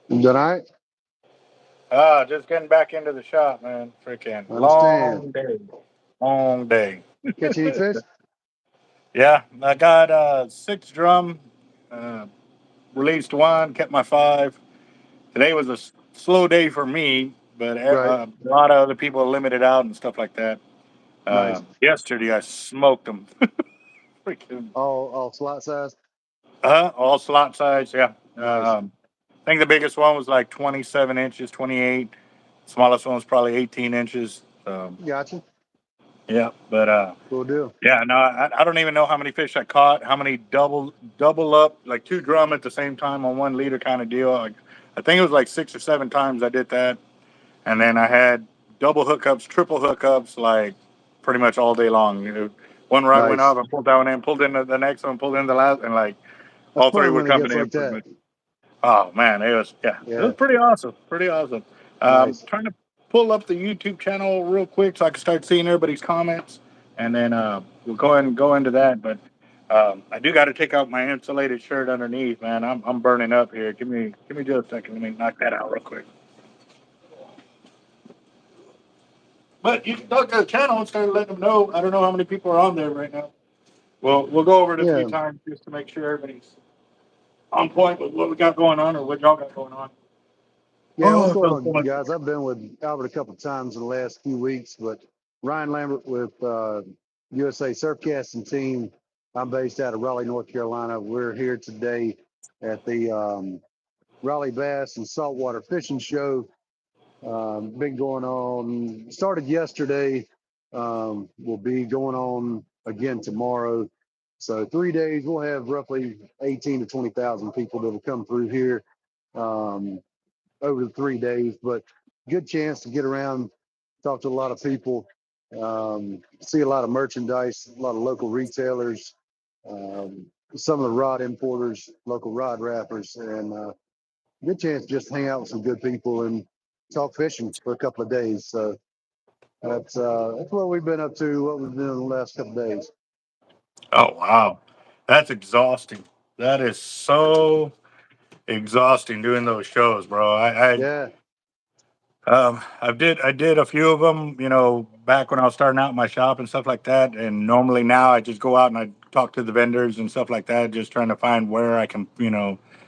You done all right? Just getting back into the shop, man. Freaking Understand. long day. Long day. Catch any fish? Yeah, I got six drum, uh, released one, kept my five. Today was a slow day for me, but Right. a lot of other people limited out and stuff like that. Nice. Yesterday I smoked them. Freaking All slot size? all slot size, yeah. Nice. I think the biggest one was like 27 inches, 28. Smallest one was probably 18 inches. Gotcha. Yeah, but Cool deal. yeah, no, I don't even know how many fish I caught, how many double up, like two drum at the same time on 1 leader kind of deal. Like, I think it was like 6 or 7 times I did that, and then I had double hookups, triple hookups, like pretty much all day long. One rod went Nice. off, I pulled that one in, pulled in the next one, pulled in the last, and like That's all three fun were when it coming gets in like pretty that. much. Oh man, it was Yeah. pretty awesome, pretty awesome. Nice. Trying to pull up the YouTube channel real quick so I can start seeing everybody's comments, and then we'll go ahead and go into that. But I do got to take out my insulated shirt underneath, man. I'm burning up here. Give me just a second. Let me knock that out real quick. But you can talk to the channel and start letting them know. I don't know how many people are on there right now. Well, we'll go over it a few Yeah. times just to make sure everybody's on point with what we got going on or what y'all got going on. Yeah, what's Oh, it going feels so on, much. guys? I've been with Albert a couple of times in the last few weeks, but Ryan Lambert with USA Surfcasting Team. I'm based out of Raleigh, North Carolina. We're here today at the Raleigh Bass and Saltwater Fishing Show. Been going on, started yesterday, will be going on again tomorrow. So 3 days, we'll have roughly 18 to 20,000 people that will come through here over the 3 days. But good chance to get around, talk to a lot of people, see a lot of merchandise, a lot of local retailers, some of the rod importers, local rod wrappers, and good chance to just hang out with some good people and talk fishing for a couple of days. So that's what we've been up to, what we've been doing the last couple of days. Oh wow, that's exhausting. That is so exhausting doing those shows, bro. Yeah, I did a few of them, back when I was starting out in my shop and stuff like that. And normally now I just go out and I talk to the vendors and stuff like that, just trying to find where I can,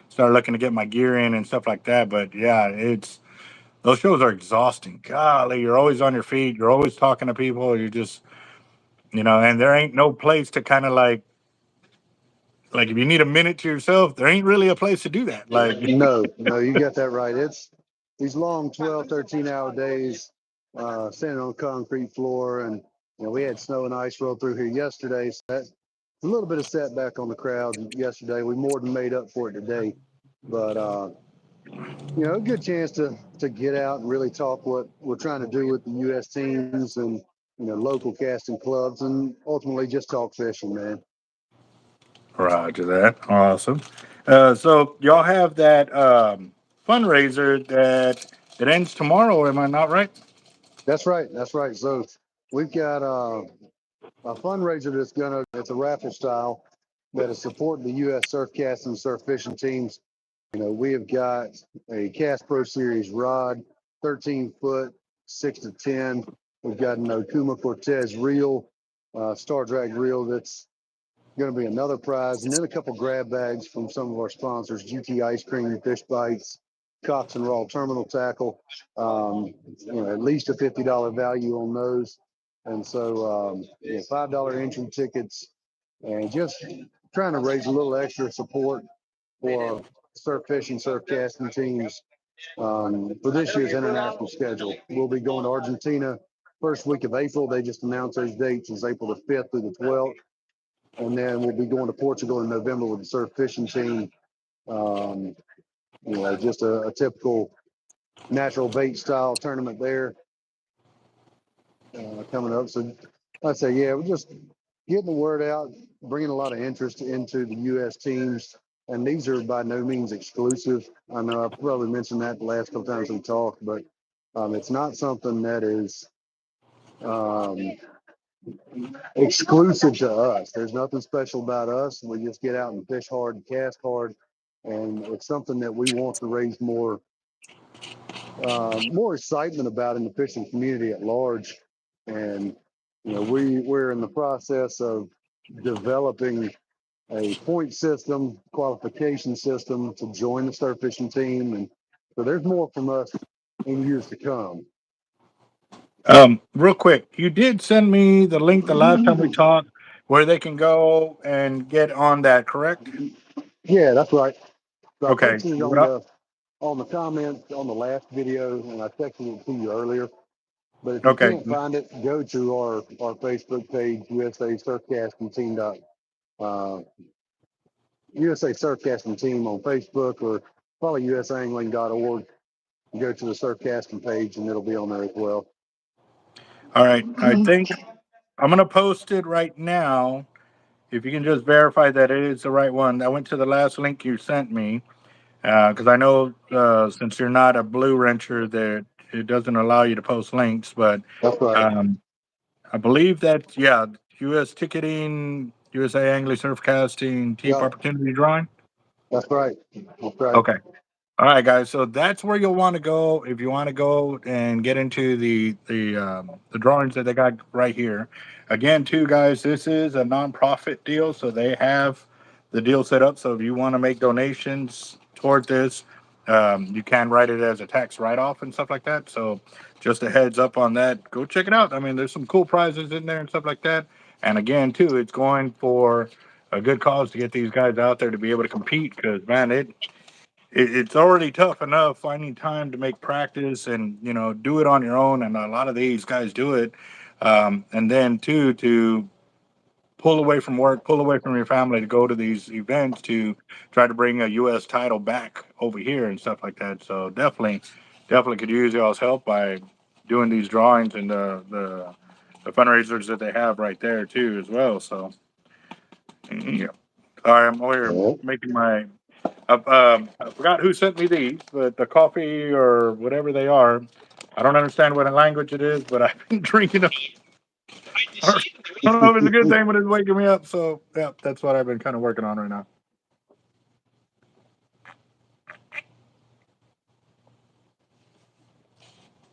start looking to get my gear in and stuff like that. But yeah, it's those shows are exhausting. Golly, you're always on your feet. You're always talking to people. You're just, and there ain't no place to kind of like if you need a minute to yourself, there ain't really a place to do that. Like, no, you got that right. It's these long 12, 13-hour days, standing on a concrete floor. And, we had snow and ice roll through here yesterday. So that's a little bit of setback on the crowd yesterday. We more than made up for it today. But, a good chance to get out and really talk what we're trying to do with the U.S. teams and, local casting clubs, and ultimately just talk fishing, man. Roger that. Awesome. So y'all have that fundraiser that ends tomorrow. Am I not right? That's right. That's right. So we've got a fundraiser it's a raffle style that is supporting the U.S. surf casting and surf fishing teams. We have got a Cast Pro Series rod, 13 foot, 6 to 10. We've got an Okuma Cortez reel, Star Drag reel that's going to be another prize, and then a couple grab bags from some of our sponsors: GT Ice Cream, Fish Bites, Cox and Raw Terminal Tackle. At least a $50 value on those, and so $5 entry tickets, and just trying to raise a little extra support for surf fishing, surf casting teams for this year's international schedule. We'll be going to Argentina first week of April. They just announced those dates as April the 5th through the 12th. And then we'll be going to Portugal in November with the surf fishing team. Just a typical natural bait style tournament there coming up. So I'd say, yeah, we're just getting the word out, bringing a lot of interest into the U.S. teams. And these are by no means exclusive. I know I probably mentioned that the last couple times we talked, but it's not something that is exclusive to us. There's nothing special about us. We just get out and fish hard and cast hard. And it's something that we want to raise more more excitement about in the fishing community at large. And, we're in the process of developing a point system, qualification system to join the surf fishing team. And so there's more from us in years to come. Real quick, you did send me the link the last time we talked where they can go and get on that, correct? Yeah, that's right. So I Okay. posted it on the comments on the last video, and I texted it to you earlier. But if you Okay. can't find it, go to our Facebook page, USA Surfcasting Team. USA Surfcasting Team on Facebook, or probably usangling.org. Go to the Surfcasting page, and it'll be on there as well. All right. I think I'm going to post it right now. If you can just verify that it is the right one. I went to the last link you sent me because I know since you're not a blue wrencher that it doesn't allow you to post links, but That's right. I believe that, yeah, U.S. ticketing, USA Angling Surfcasting, Team Yep, Opportunity Drawing. that's right. That's right. Okay. All right, guys. So that's where you'll want to go if you want to go and get into the drawings that they got right here. Again, too, guys, this is a nonprofit deal, so they have the deal set up. So if you want to make donations toward this, you can write it as a tax write-off and stuff like that. So just a heads up on that. Go check it out. I mean, there's some cool prizes in there and stuff like that. And again, too, it's going for a good cause to get these guys out there to be able to compete because, man, it's already tough enough finding time to make practice and do it on your own, and a lot of these guys do it. And then too, to pull away from work, pull away from your family to go to these events to try to bring a U.S. title back over here and stuff like that. So definitely could use y'all's help by doing these drawings and the fundraisers that they have right there too as well. So yeah. All right, I'm over here making my I forgot who sent me these, but the coffee or whatever they are, I don't understand what language it is, but I've been drinking them. I don't know if it's a good thing, but it's waking me up. So, yeah, that's what I've been kind of working on right now.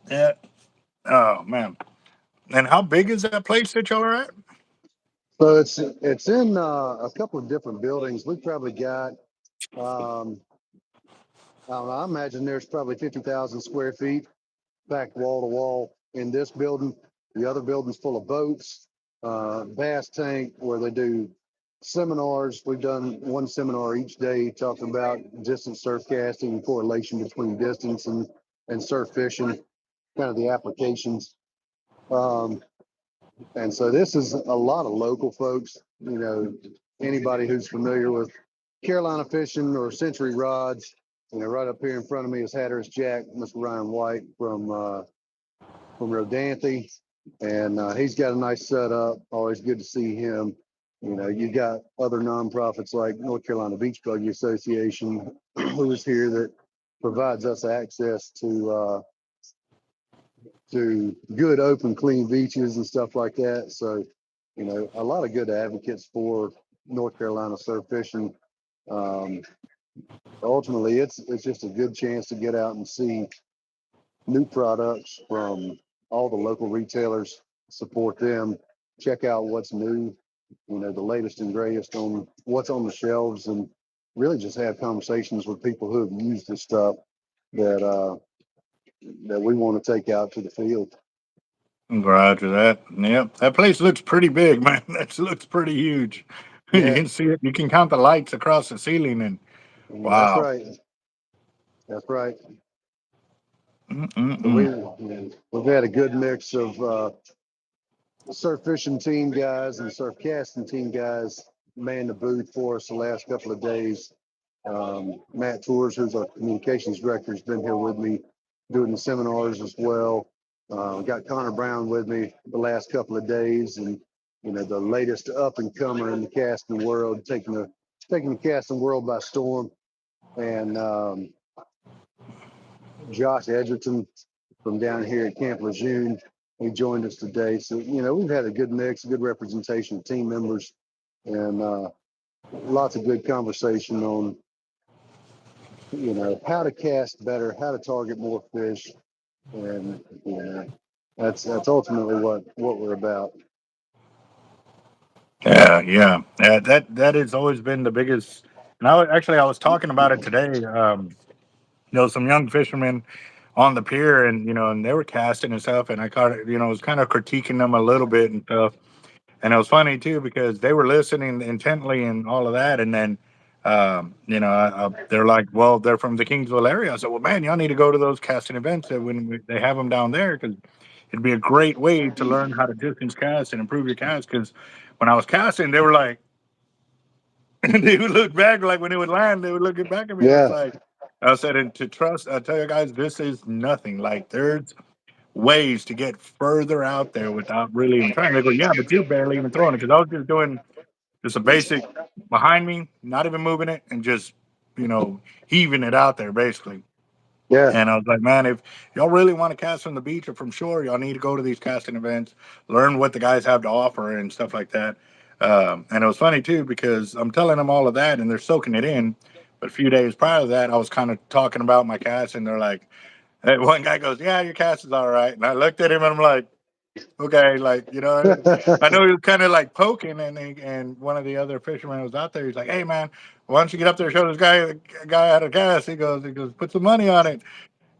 Yeah. Oh, man. And how big is that place that y'all are at? So it's in a couple of different buildings. We've probably got I don't know, I imagine there's probably 50,000 square feet packed wall to wall in this building. The other building's full of boats, bass tank where they do seminars. We've done one seminar each day talking about distance surf casting and correlation between distance and surf fishing, kind of the applications. And so this is a lot of local folks, anybody who's familiar with Carolina fishing or Century rods. Right up here in front of me is Hatteras Jack, Mr. Ryan White from Rodanthe, and he's got a nice setup. Always good to see him. You got other nonprofits like North Carolina Beach Buggy Association, who is here that provides us access to good, open, clean beaches and stuff like that. So, a lot of good advocates for North Carolina surf fishing. Ultimately, it's just a good chance to get out and see new products from all the local retailers, support them, check out what's new, the latest and greatest on what's on the shelves, and really just have conversations with people who have used this stuff that we want to take out to the field. Roger that. Yep. That place looks pretty big, man. That looks pretty huge. Yeah. You can see it. You can count the lights across the ceiling, and wow. That's right. That's right. We've had a good mix of surf fishing team guys and surf casting team guys man the booth for us the last couple of days. Matt Tours, who's our communications director, has been here with me doing the seminars as well. Got Connor Brown with me the last couple of days, and the latest up and comer in the casting world, taking the casting world by storm. And Josh Edgerton from down here at Camp Lejeune, he joined us today. So we've had a good mix, a good representation of team members, and lots of good conversation on how to cast better, how to target more fish, and that's ultimately what we're about. Yeah. That has always been the biggest. And I was talking about it today. Some young fishermen on the pier, and they were casting and stuff, and I caught it. Was kind of critiquing them a little bit and stuff. And it was funny too because they were listening intently and all of that, and then they're like, well, they're from the Kingsville area. I said, well, man, y'all need to go to those casting events when they have them down there because it'd be a great way to learn how to distance cast and improve your cast. Because when I was casting, they were like, they would look back like when they would land, they would look back at me. I was Yeah, like, I said, and to trust, I tell you guys, this is nothing. Like there's ways to get further out there without really even trying. They go, yeah, but you're barely even throwing it because I was just doing just a basic behind me, not even moving it, and just heaving it out there basically. yeah, And I was like, man, if y'all really want to cast from the beach or from shore, y'all need to go to these casting events, learn what the guys have to offer and stuff like that. And it was funny too because I'm telling them all of that and they're soaking it in. But a few days prior to that, I was kind of talking about my cast, and they're like, hey, one guy goes, yeah, your cast is all right. And I looked at him and I'm like, okay, like I know he was kind of like poking, and one of the other fishermen was out there. He's like, "Hey, man, why don't you get up there and show this guy how to cast?" He goes, put some money on it.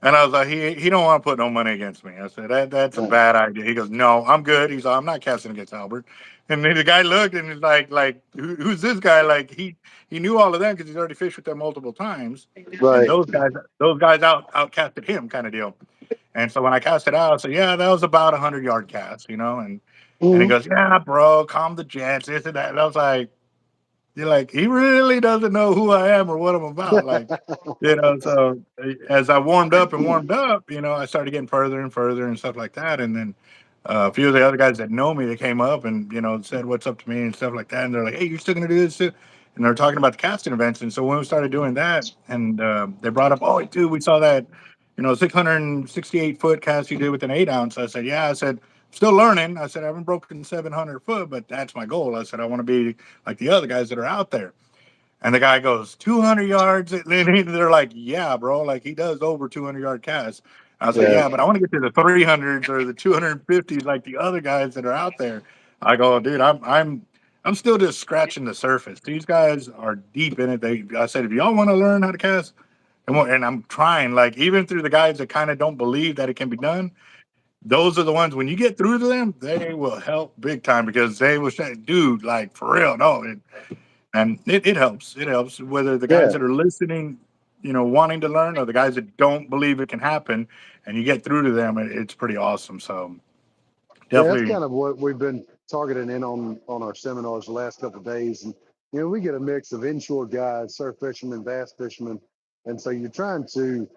And I was like, he don't want to put no money against me. I said that's a bad idea. He goes, no, I'm good. He's like, I'm not casting against Albert. And then the guy looked and he's like who's this guy? Like he knew all of them because he's already fished with them multiple times, and right. those guys out casted him kind of deal. And so when I cast it out, I said, yeah, that was about 100 yard cast, and he Mhm. goes, yeah, bro, calm the jets, this and that. And I was like, you're like, he really doesn't know who I am or what I'm about. Like, so as I warmed up, I started getting further and further and stuff like that. And then a few of the other guys that know me, they came up and, said what's up to me and stuff like that. And they're like, hey, you're still going to do this too? And they're talking about the casting events. And so when we started doing that, and they brought up, oh, dude, we saw that, 668 foot cast you did with an 8 ounce. I said, yeah, I said, still learning. I said, I haven't broken 700 foot, but that's my goal. I said, I want to be like the other guys that are out there. And the guy goes 200 yards. And they're like, yeah, bro, like he does over 200 yard casts. I was like, Yeah, yeah, but I want to get to the 300s or the 250s like the other guys that are out there. I go, dude, I'm still just scratching the surface. These guys are deep in it. I said, if y'all want to learn how to cast, and I'm trying, like even through the guys that kind of don't believe that it can be done, those are the ones when you get through to them, they will help big time because they will say, dude, like for real, no, and it helps. It helps whether the guys yeah, that are listening, wanting to learn, or the guys that don't believe it can happen, and you get through to them, it's pretty awesome. So yeah. That's definitely, kind of what we've been targeting in on our seminars the last couple of days, and we get a mix of inshore guys, surf fishermen, bass fishermen, and so you're trying to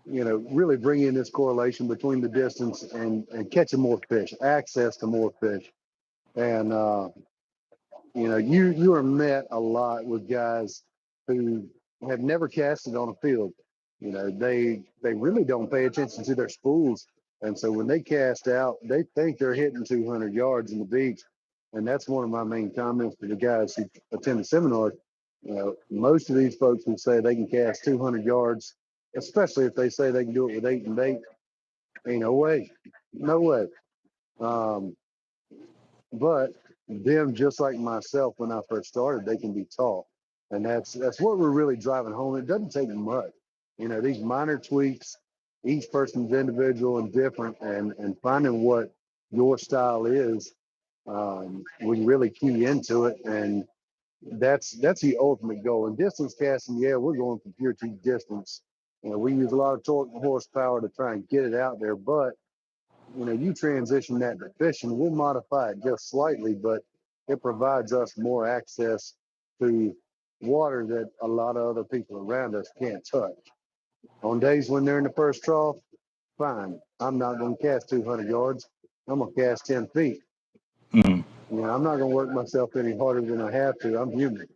really bring in this correlation between the distance and catching more fish, access to more fish, and you are met a lot with guys who have never casted on a field. They really don't pay attention to their spools, and so when they cast out, they think they're hitting 200 yards in the beach, and that's one of my main comments to the guys who attend the seminar. Most of these folks who say they can cast 200 yards, especially if they say they can do it with 8 and 8. Ain't no way, no way. Um, but them, just like myself, when I first started, they can be taught, and that's what we're really driving home. It doesn't take much, these minor tweaks. Each person's individual and different, and finding what your style is, we really key into it, and that's the ultimate goal. And distance casting, yeah, we're going for pure T distance. We use a lot of torque and horsepower to try and get it out there, but you transition that to fishing, we'll modify it just slightly, but it provides us more access to water that a lot of other people around us can't touch. On days when they're in the first trough, fine. I'm not going to cast 200 yards. I'm going to cast 10 feet. mm, I'm not going to work myself any harder than I have to. I'm human.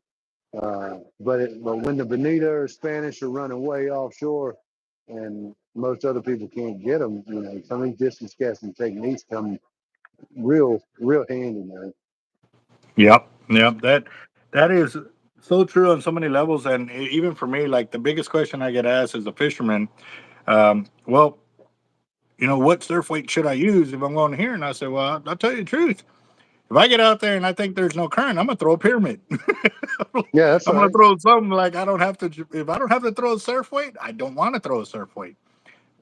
But when the Bonita or Spanish are running way offshore and most other people can't get them, some of these distance casting techniques come real handy, man. yep. That is. So true on so many levels, and even for me, like the biggest question I get asked as a fisherman, well, what surf weight should I use if I'm going here? And I say, well, I'll tell you the truth. If I get out there and I think there's no current, I'm gonna throw a pyramid. Yeah, that's I'm gonna right. throw something like I don't have to. If I don't have to throw a surf weight, I don't want to throw a surf weight.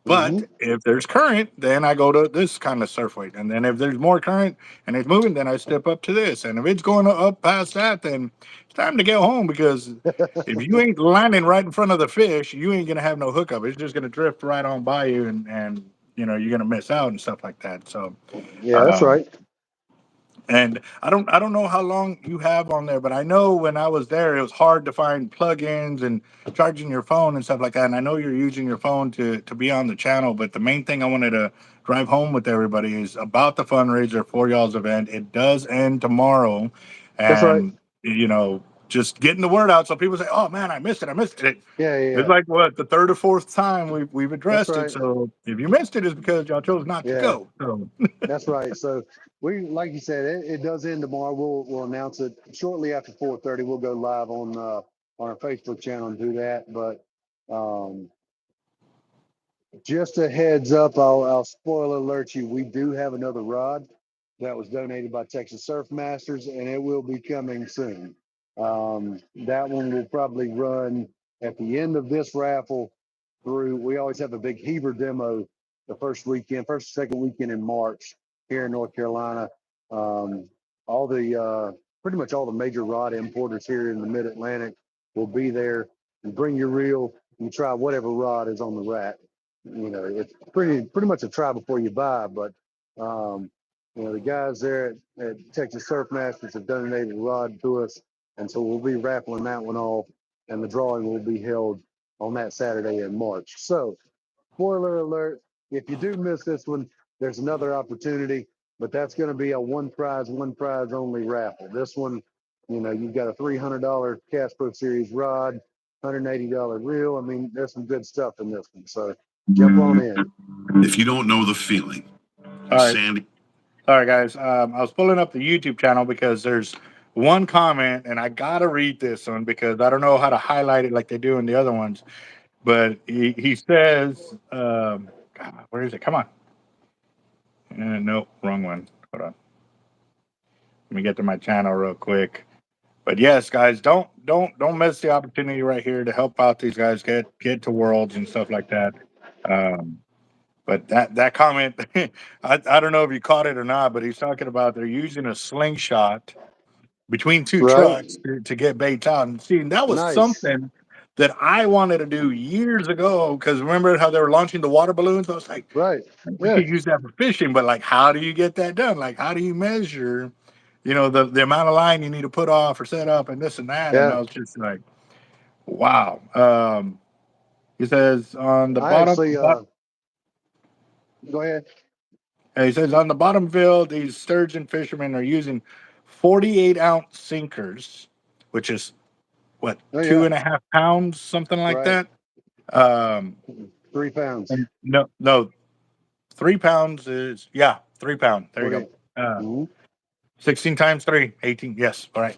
Hmm. But if there's current, then I go to this kind of surf weight. And then if there's more current and it's moving, then I step up to this. And if it's going up past that, then it's time to get home because if you ain't landing right in front of the fish, you ain't gonna have no hookup. It's just gonna drift right on by you, and you're gonna miss out and stuff like that. So. Yeah, that's Um, right. and I don't know how long you have on there, but I know when I was there, it was hard to find plugins and charging your phone and stuff like that. And I know you're using your phone to be on the channel, but the main thing I wanted to drive home with everybody is about the fundraiser for y'all's event. It does end tomorrow, That's right. and just getting the word out so people say, "Oh man, I missed it! I missed it." Yeah, yeah, It's yeah. like what the third or fourth time we've That's addressed it. right. So if you missed it, it's because y'all chose not to Yeah, go. So. that's right. So we, like you said, it does end tomorrow. We'll announce it shortly after 4:30. We'll go live on our Facebook channel and do that. But um, just a heads up, I'll spoiler alert you. We do have another rod that was donated by Texas Surf Masters, and it will be coming soon. That one will probably run at the end of this raffle through. We always have a big Heber demo the second weekend in March here in North Carolina. Um, all the pretty much all the major rod importers here in the Mid Atlantic will be there. And bring your reel and try whatever rod is on the rack. It's pretty much a try before you buy. But the guys there at Texas Surf Masters have donated a rod to us, and so we'll be raffling that one off, and the drawing will be held on that Saturday in March. So, spoiler alert: if you do miss this one, there's another opportunity, but that's going to be a one prize only raffle. This one, you've got a $300 Cash Pro Series rod, $180 reel. I mean, there's some good stuff in this one. So jump on in. If you don't know the feeling, All right. Sandy. Sorry, guys. I was pulling up the YouTube channel because there's one comment, and I gotta read this one because I don't know how to highlight it like they do in the other ones. But he says, God, where is it? Come on. No, wrong one. Hold on. Let me get to my channel real quick. But yes, guys, don't miss the opportunity right here to help out these guys get to worlds and stuff like that. Um, But that comment, I don't know if you caught it or not, but he's talking about they're using a slingshot between two Right? trucks to get baits out. And see, that was Nice. something that I wanted to do years ago. Because remember how they were launching the water balloons? I was like, Right. we Yeah. could use that for fishing, but like, how do you get that done? Like, how do you measure, the amount of line you need to put off or set up and this and that? And Yeah. I was just like, wow. He says on the I bottom. actually, go ahead. He says on the bottom field, these sturgeon fishermen are using 48-ounce sinkers, which is what, Oh, two yeah. and a half pounds, something like Right. that. Um, 3 pounds. no, 3 pounds is 3 pound. There you 48. go. Uh, Mhm. 16 times 3, 18. Yes, all right.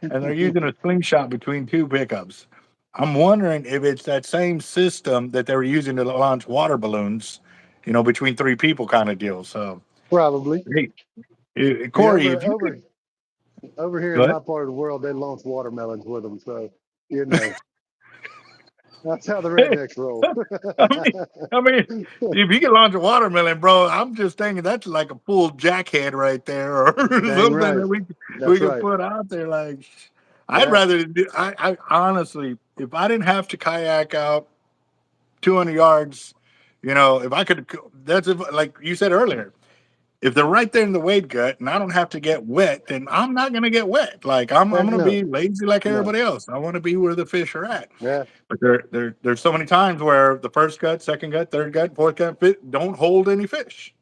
And they're using a slingshot between two pickups. I'm wondering if it's that same system that they were using to launch water balloons, between three people kind of deal. So, Probably. hey, Yeah, Corey, if you could, over here in what? my part of the world, they launch watermelons with them. So, that's how the Hey, rednecks roll. I mean, I mean, if you can launch a watermelon, bro, I'm just thinking that's like a full jackhead right there, or Dang something right. that we That's could right. put out there. Like, I'd Yeah. rather do. I honestly, if I didn't have to kayak out 200 yards, if I could, that's if, like you said earlier. If they're right there in the wade gut and I don't have to get wet, then I'm not gonna get wet. Like I'm Heck gonna no. be lazy like No. everybody else. I want to be where the fish are at. Yeah. But there's so many times where the first gut, second gut, third gut, fourth gut don't hold any fish.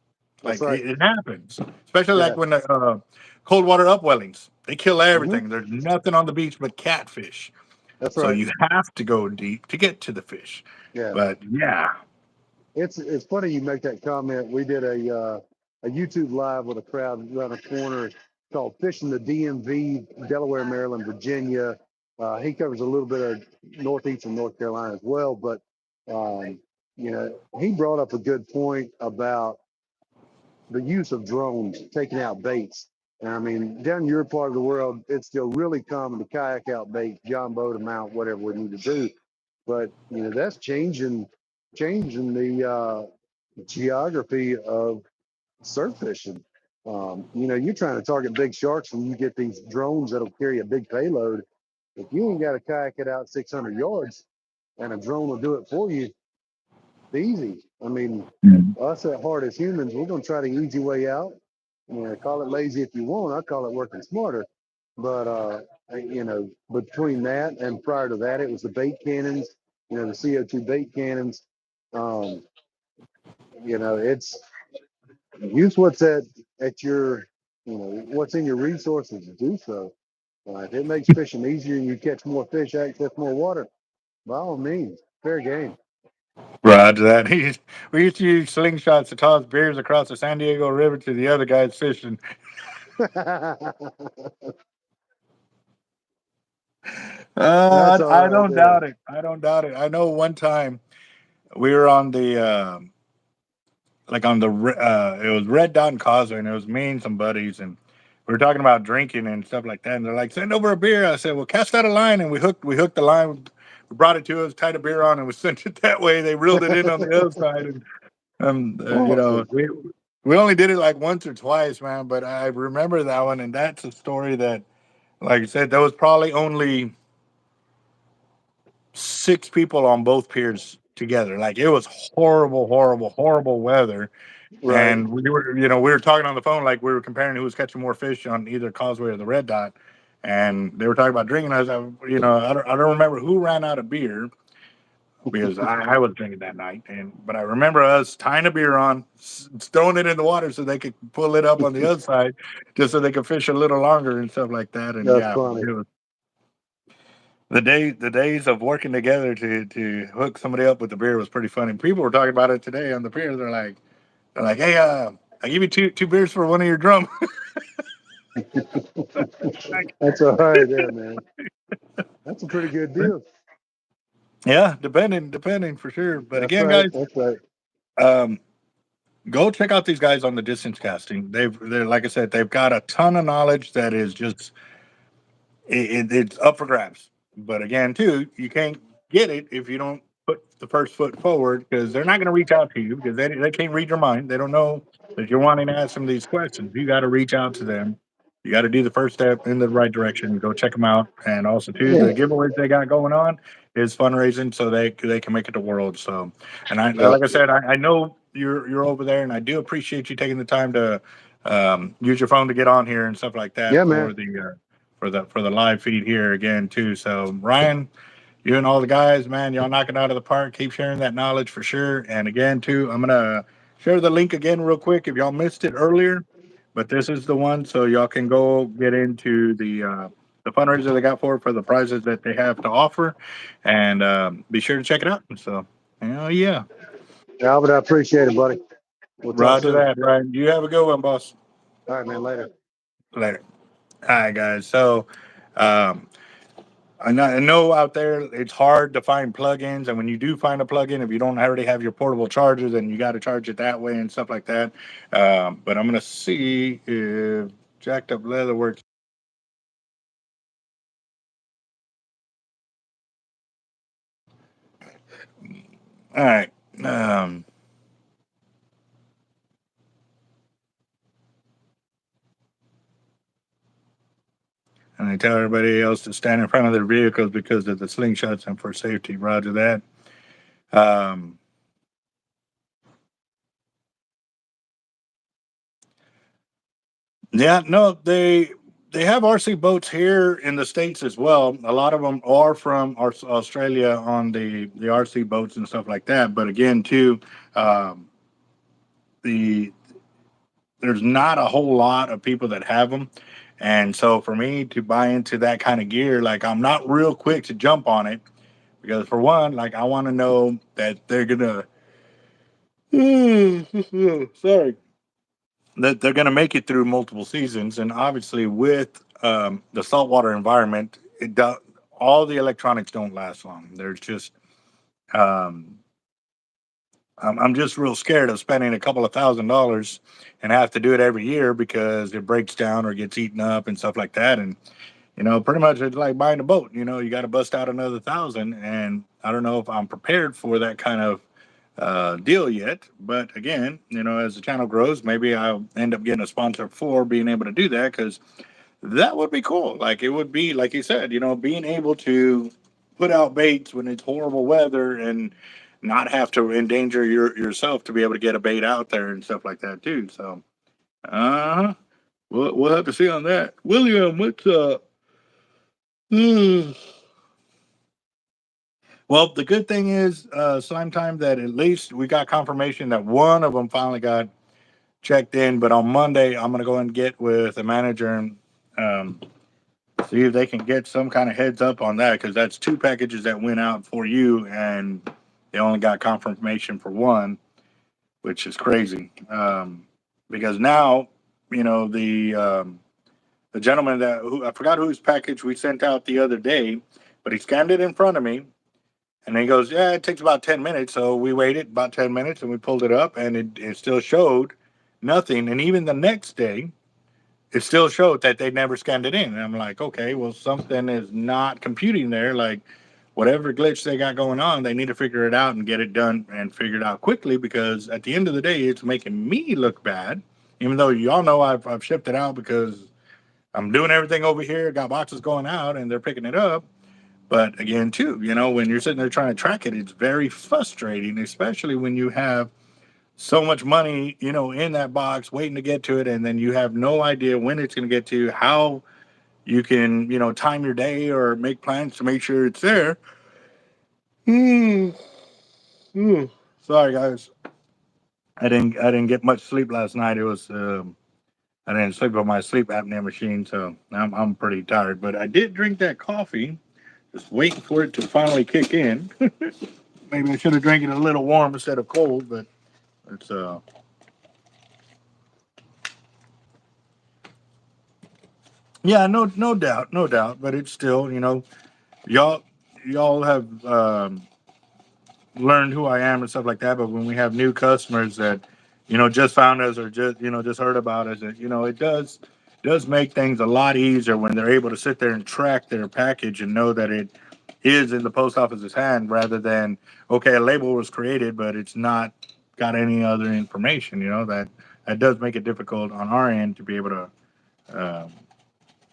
That's Like right. it happens, especially Yeah. like when the cold water upwellings, they kill Hmm. everything. There's nothing on the beach but catfish. That's So right. you have to go deep to get to the fish. Yeah. But yeah, It's funny you make that comment. We did a YouTube live with a crowd around a corner called Fishing the DMV, Delaware, Maryland, Virginia, He covers a little bit of northeastern North Carolina as well, but um, he brought up a good point about the use of drones taking out baits. And I mean, down in your part of the world, it's still really common to kayak out baits, John boat them out, whatever we need to do. But that's changing the geography of surf fishing. You're trying to target big sharks, and you get these drones that'll carry a big payload. If you ain't got to kayak it out 600 yards, and a drone will do it for you, it's easy. I mean, us at heart as humans, we're gonna try the easy way out. Call it lazy if you want. I call it working smarter. But between that and prior to that, it was the bait cannons. The CO2 bait cannons. Um, it's use what's at your, what's in your resources to do so. If it makes fishing easier and you catch more fish, access more water, by all means, fair game. Roger that. We used to use slingshots to toss beers across the San Diego River to the other guys fishing. That's all I right don't there. doubt it. I don't doubt it. I know one time we were on the it was Red Dot and Causeway, and it was me and some buddies, and we were talking about drinking and stuff like that. And they're like, "Send over a beer." I said, "Well, cast out a line," and we hooked the line. We brought it to us, tied a beer on, and we sent it that way. They reeled it in on the other side, and Awesome. we only did it like once or twice, man. But I remember that one, and that's a story that, like I said, there was probably only 6 people on both piers together. Like it was horrible, horrible, horrible weather. Right. And we were talking on the phone, like we were comparing who was catching more fish on either Causeway or the Red Dot. And they were talking about drinking. I was, I don't remember who ran out of beer because I was drinking that night. But I remember us tying a beer on, throwing it in the water so they could pull it up on the other side, just so they could fish a little longer and stuff like that. And That's yeah, funny. it was the days of working together to hook somebody up with the beer was pretty funny. People were talking about it today on the pier. They're like, hey, I give you two beers for one of your drum. Like, That's all right there, man. That's a pretty good deal. yeah, depending for sure. But That's again, right. guys, That's right. um, go check out these guys on the distance casting. They're like I said, they've got a ton of knowledge that is just it's up for grabs. But again, too, you can't get it if you don't put the first foot forward because they're not going to reach out to you because they can't read your mind. They don't know that you're wanting to ask them these questions. You got to reach out to them. You got to do the first step in the right direction. Go check them out, and also too the Yeah. giveaways they got going on is fundraising so they can make it the world. So, and I Yep. like I said, I know you're over there, and I do appreciate you taking the time to use your phone to get on here and stuff like that Yeah, man. for the live feed here again too. So Ryan, you and all the guys, man, y'all knock it out of the park. Keep sharing that knowledge for sure. And again too, I'm gonna share the link again real quick if y'all missed it earlier. But this is the one, so y'all can go get into the fundraiser they got for the prizes that they have to offer, and be sure to check it out. So, hell yeah, Albert, I appreciate it, buddy. We'll talk Roger soon. that, Ryan. You have a good one, boss. All right, man. Later. Later. All right, guys. So, um, I know out there it's hard to find plugins, and when you do find a plugin, if you don't already have your portable charger, then you got to charge it that way and stuff like that. But I'm gonna see if Jacked Up Leatherworks. All right. Um, and I tell everybody else to stand in front of their vehicles because of the slingshots and for safety. Roger that. Um, Yeah, no, they have RC boats here in the states as well. A lot of them are from Australia on the RC boats and stuff like that. But again, too, um, the there's not a whole lot of people that have them, and so for me to buy into that kind of gear, like I'm not real quick to jump on it because for one, like I want to know that they're gonna. Sorry, that they're going to make it through multiple seasons, and obviously with the saltwater environment, all the electronics don't last long. There's just, um, I'm just real scared of spending a couple of $1,000s and have to do it every year because it breaks down or gets eaten up and stuff like that. And, pretty much it's like buying a boat. You got to bust out another 1,000. And I don't know if I'm prepared for that kind of deal yet. But again, as the channel grows, maybe I'll end up getting a sponsor for being able to do that, because that would be cool. Like, it would be, like you said, being able to put out baits when it's horrible weather and not have to endanger yourself to be able to get a bait out there and stuff like that too. So, we'll have to see on that. William, what's Well, the good thing is, Slime Time, that at least we got confirmation that one of them finally got checked in. But on Monday, I'm gonna go and get with the manager and see if they can get some kind of heads up on that, because that's 2 packages that went out for you, and they only got confirmation for 1, which is crazy. Because now, the gentleman I forgot whose package we sent out the other day, but he scanned it in front of me, and he goes, "Yeah, it takes about 10 minutes." So we waited about 10 minutes and we pulled it up, and it still showed nothing. And even the next day, it still showed that they never scanned it in. And I'm like, okay, well, something is not computing there. Like, whatever glitch they got going on, they need to figure it out and get it done and figured out quickly, because at the end of the day, it's making me look bad. Even though y'all know I've shipped it out because I'm doing everything over here, got boxes going out, and they're picking it up. But again, too, when you're sitting there trying to track it, it's very frustrating, especially when you have so much money, in that box waiting to get to it, and then you have no idea when it's going to get to you, how you can, time your day or make plans to make sure it's there. Sorry, guys. I didn't get much sleep last night. It was I didn't sleep on my sleep apnea machine, so I'm pretty tired. But I did drink that coffee, just waiting for it to finally kick in. Maybe I should have drank it a little warm instead of cold, but it's yeah, no doubt, no doubt. But it's still, y'all y'all have learned who I am and stuff like that. But when we have new customers that, just found us or just heard about us, it does make things a lot easier when they're able to sit there and track their package and know that it is in the post office's hand, rather than, okay, a label was created, but it's not got any other information. That does make it difficult on our end to be able to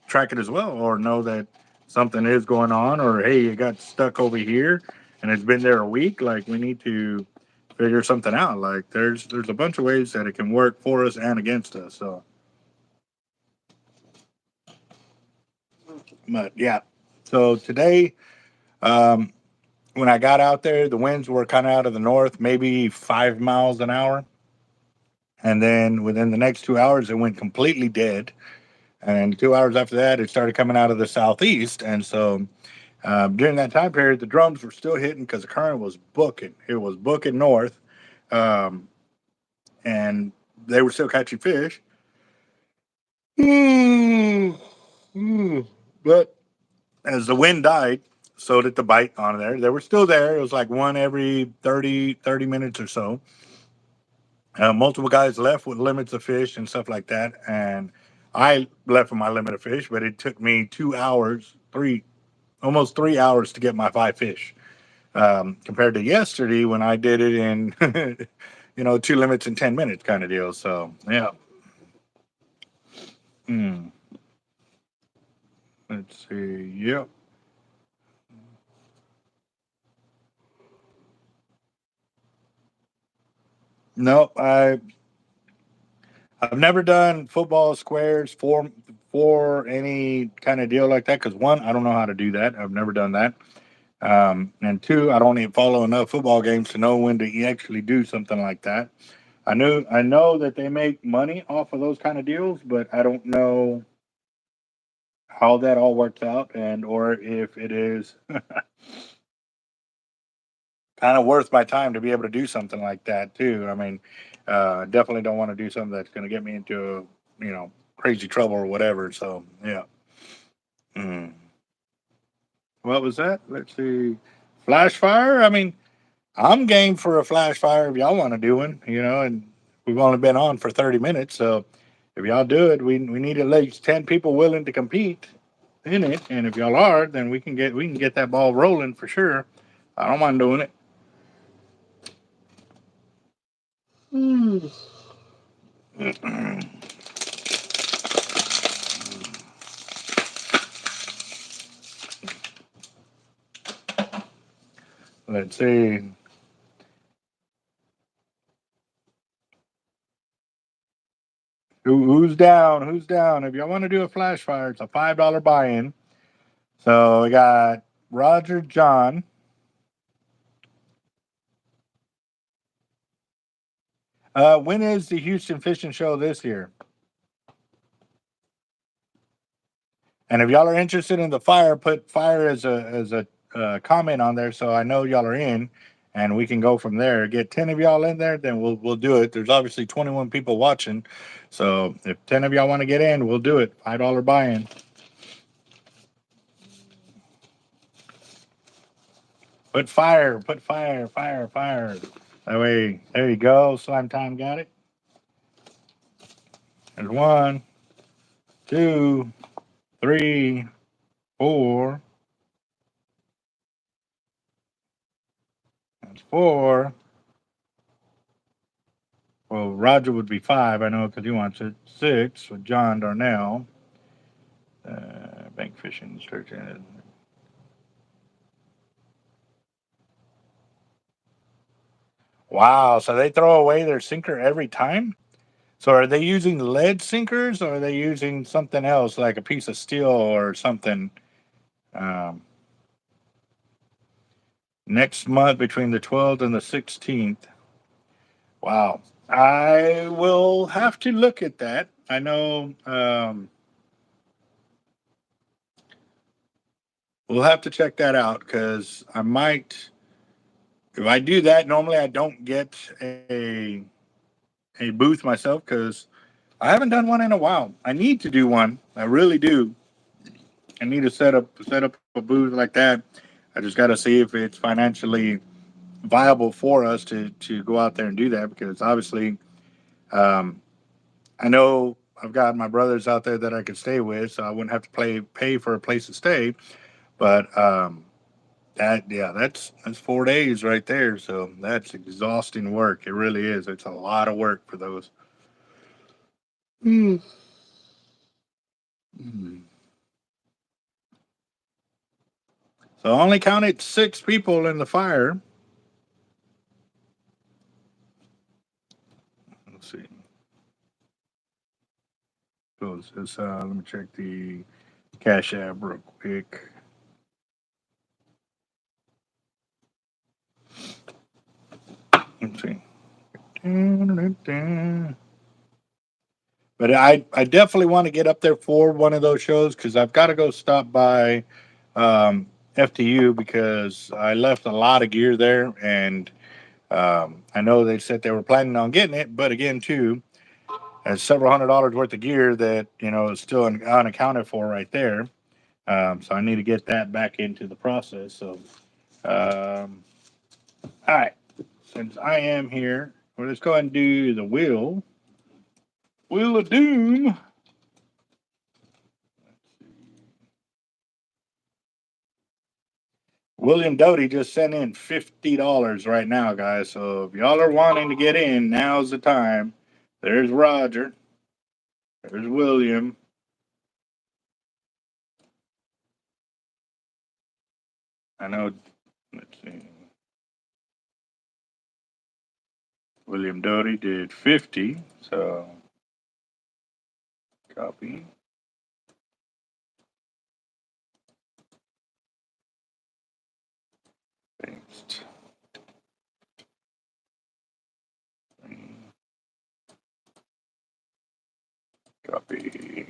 track it as well, or know that something is going on, or hey, it got stuck over here and it's been there a week. Like, we need to figure something out. Like, there's a bunch of ways that it can work for us and against us. So, but yeah. So today, when I got out there, the winds were kind of out of the north, maybe 5 miles an hour. And then within the next 2 hours, it went completely dead. And 2 hours after that, it started coming out of the southeast. And so during that time period, the drums were still hitting because the current was booking. It was booking north. Um, and they were still catching fish. But as the wind died, so did the bite on there. They were still there. It was like one every 30 minutes or so. Multiple guys left with limits of fish and stuff like that. And I left with my limit of fish, but it took me 2 hours, almost 3 hours to get my 5 fish. Compared to yesterday when I did it in, 2 limits in 10 minutes kind of deal. So, yeah. Let's see. Yep. No, I've never done football squares for any kind of deal like that, because one, I don't know how to do that. I've never done that. And two, I don't even follow enough football games to know when to actually do something like that. I know that they make money off of those kind of deals, but I don't know how that all works out, and or if it is kind of worth my time to be able to do something like that too. I mean, definitely don't want to do something that's going to get me into, crazy trouble or whatever. So yeah. What was that? Let's see. Flash fire? I mean, I'm game for a flash fire if y'all want to do one, and we've only been on for 30 minutes. So if y'all do it, we need at least 10 people willing to compete in it. And if y'all are, then we can get that ball rolling for sure. I don't mind doing it. Let's see. Who's down? Who's down? If y'all want to do a flash fire, it's a $5 buy-in. So we got Roger John. When is the Houston Fishing Show this year? And if y'all are interested in the fire, put fire as a comment on there so I know y'all are in, and we can go from there. Get 10 of y'all in there, then we'll do it. There's obviously 21 people watching, so if 10 of y'all want to get in, we'll do it. $5 buy-in. Put fire, fire. That way, there you go. Slime time got it. There's 1, 2, 3, 4. That's 4. Well, Roger would be 5, I know, because he wants it. 6 with John Darnell. Bank fishing search. Wow, so they throw away their sinker every time? So are they using lead sinkers or are they using something else like a piece of steel or something? Um, Next month between the 12th and the 16th. Wow. I will have to look at that. I know we'll have to check that out because I might, if I do that, normally I don't get a booth myself because I haven't done one in a while. I need to do one. I really do. I need to set up a booth like that. I just got to see if it's financially viable for us to go out there and do that because obviously, um, I know I've got my brothers out there that I could stay with, so I wouldn't have to pay for a place to stay. But that's 4 days right there. So that's exhausting work. It really is. It's a lot of work for those. Mm. Mm. So I only counted 6 people in the fire. Let's see. So let me check the Cash App real quick. Let's see. But I definitely want to get up there for one of those shows because I've got to go stop by FTU because I left a lot of gear there, and I know they said they were planning on getting it, but again, too, there's several $100s worth of gear that is still unaccounted for right there. So I need to get that back into the process. So, all right, since I am here, well, let's go ahead and do the wheel of doom. William Doty just sent in $50 right now, guys. So if y'all are wanting to get in, now's the time. There's Roger. There's William. I know. Let's see. William Doty did 50. So copy. Paste. Copy.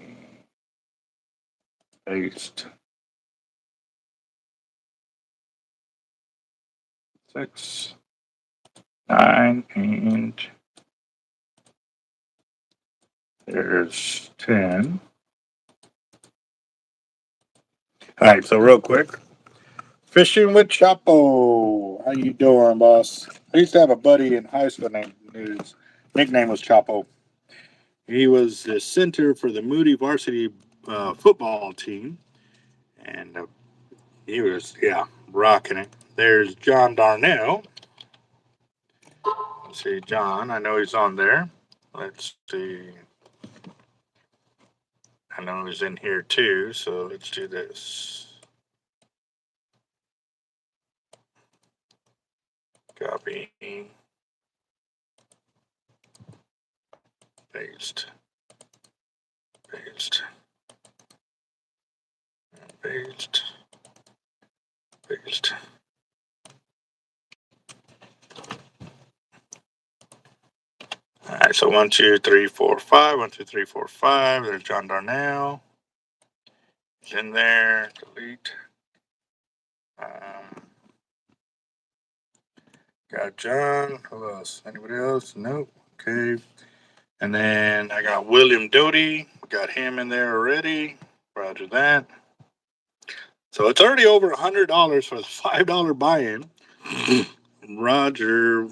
Paste. 6, 9, and there's 10. All right, so real quick, Fishing with Chapo. How you doing, boss? I used to have a buddy in high school named his nickname was Chapo. He was the center for the Moody varsity football team, and he was rocking it. There's John Darnell. Let's see, John. I know he's on there. Let's see. I know he's in here too. So let's do this. Copy. Paste. Paste. Paste. Paste. All right, so 1, 2, 3, 4, 5. 1, 2, 3, 4, 5. There's John Darnell. He's in there. Delete. Got John. Who else? Anybody else? Nope. Okay. And then I got William Doty. We got him in there already. Roger that. So it's already over $100 for the $5 buy-in. Roger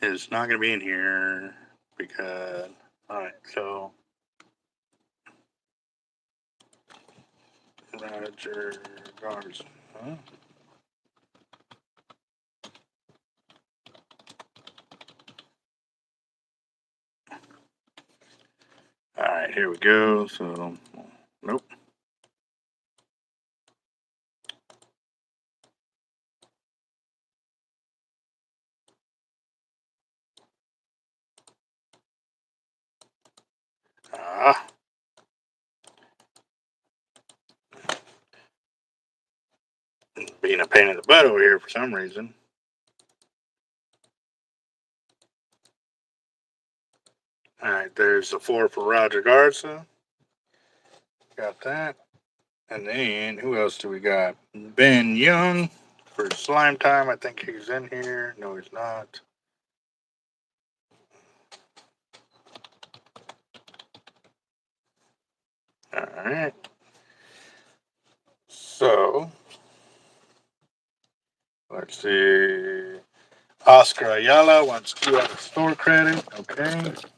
is not going to be in here because, all right, so Roger Garza. Huh? All right, here we go. So, nope. Being a pain in the butt over here for some reason. All right, there's the 4 for Roger Garza. Got that. And then, who else do we got? Ben Young for Slime Time. I think he's in here. No, he's not. All right. So, let's see. Oscar Ayala wants 2 out of store credit. Okay. Let's see.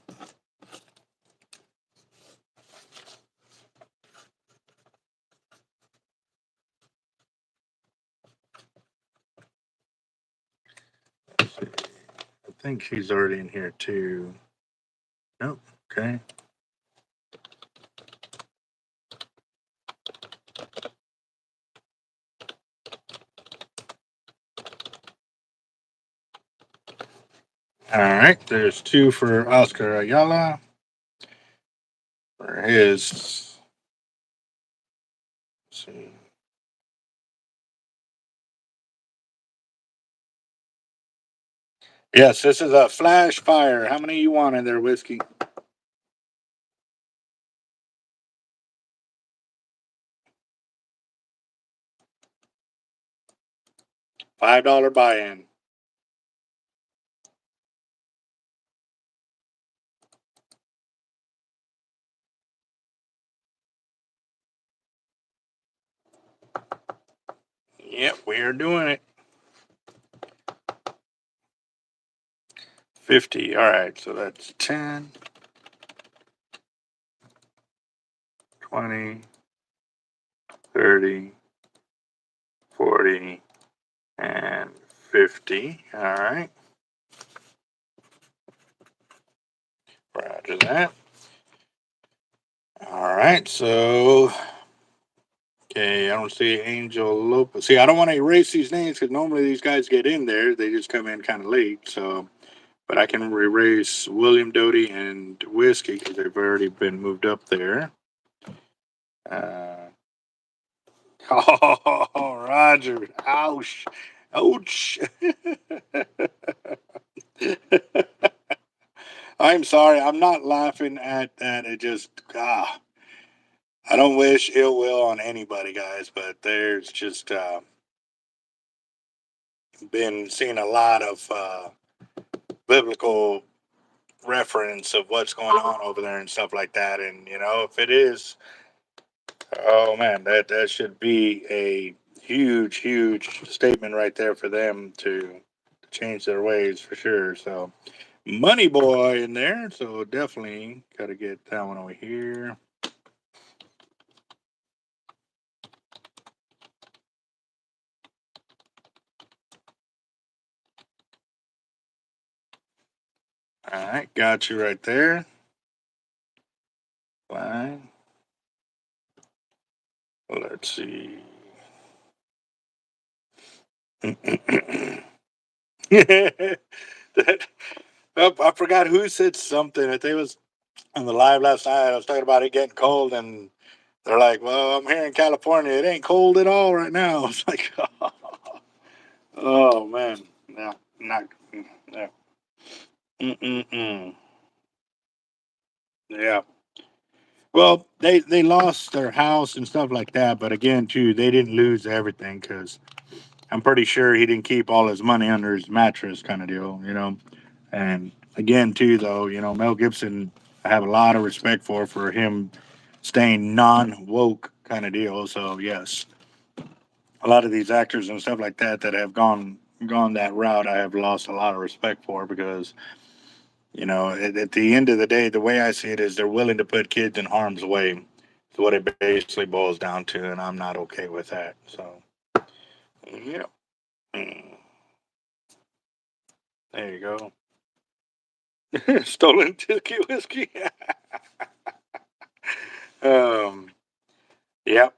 I think he's already in here too. Nope. Okay. All right. There's 2 for Oscar Ayala. For his. Let's see. Yes, this is a flash fire. How many you want in there, whiskey? $5 buy-in. Yep, we are doing it. 50. All right, so that's 10, 20, 30, 40, and 50. All right. Roger that. All right, so okay, I don't see Angel Lopez. See, I don't want to erase these names because normally these guys get in there. They just come in kind of late. So, but I can erase William Doty and Whiskey because they've already been moved up there. Oh, Roger. Ouch. Ouch. I'm sorry. I'm not laughing at that. It just, I don't wish ill will on anybody, guys, but there's just been seeing a lot of biblical reference of what's going on over there and stuff like that. And, you know, if it is, oh man, that should be a huge statement right there for them to change their ways for sure. So Money Boy in there. So definitely got to get that one over here. All right, got you right there. Fine. Let's see. I forgot who said something. I think it was on the live last night. I was talking about it getting cold, and they're like, "Well, I'm here in California. It ain't cold at all right now." It's like, oh man, no, not, no. Mm-mm-mm. Yeah. Well, they lost their house and stuff like that, but again, too, they didn't lose everything because I'm pretty sure he didn't keep all his money under his mattress, kind of deal, you know. And again, too, though, you know, Mel Gibson, I have a lot of respect for him staying non-woke kind of deal. So yes, a lot of these actors and stuff like that that have gone that route, I have lost a lot of respect for because you know at the end of the day, the way I see it is they're willing to put kids in harm's way. Is what it basically boils down to, and I'm not okay with that. So yeah, Mm. There you go. Stolen ticket whiskey. um. Yep.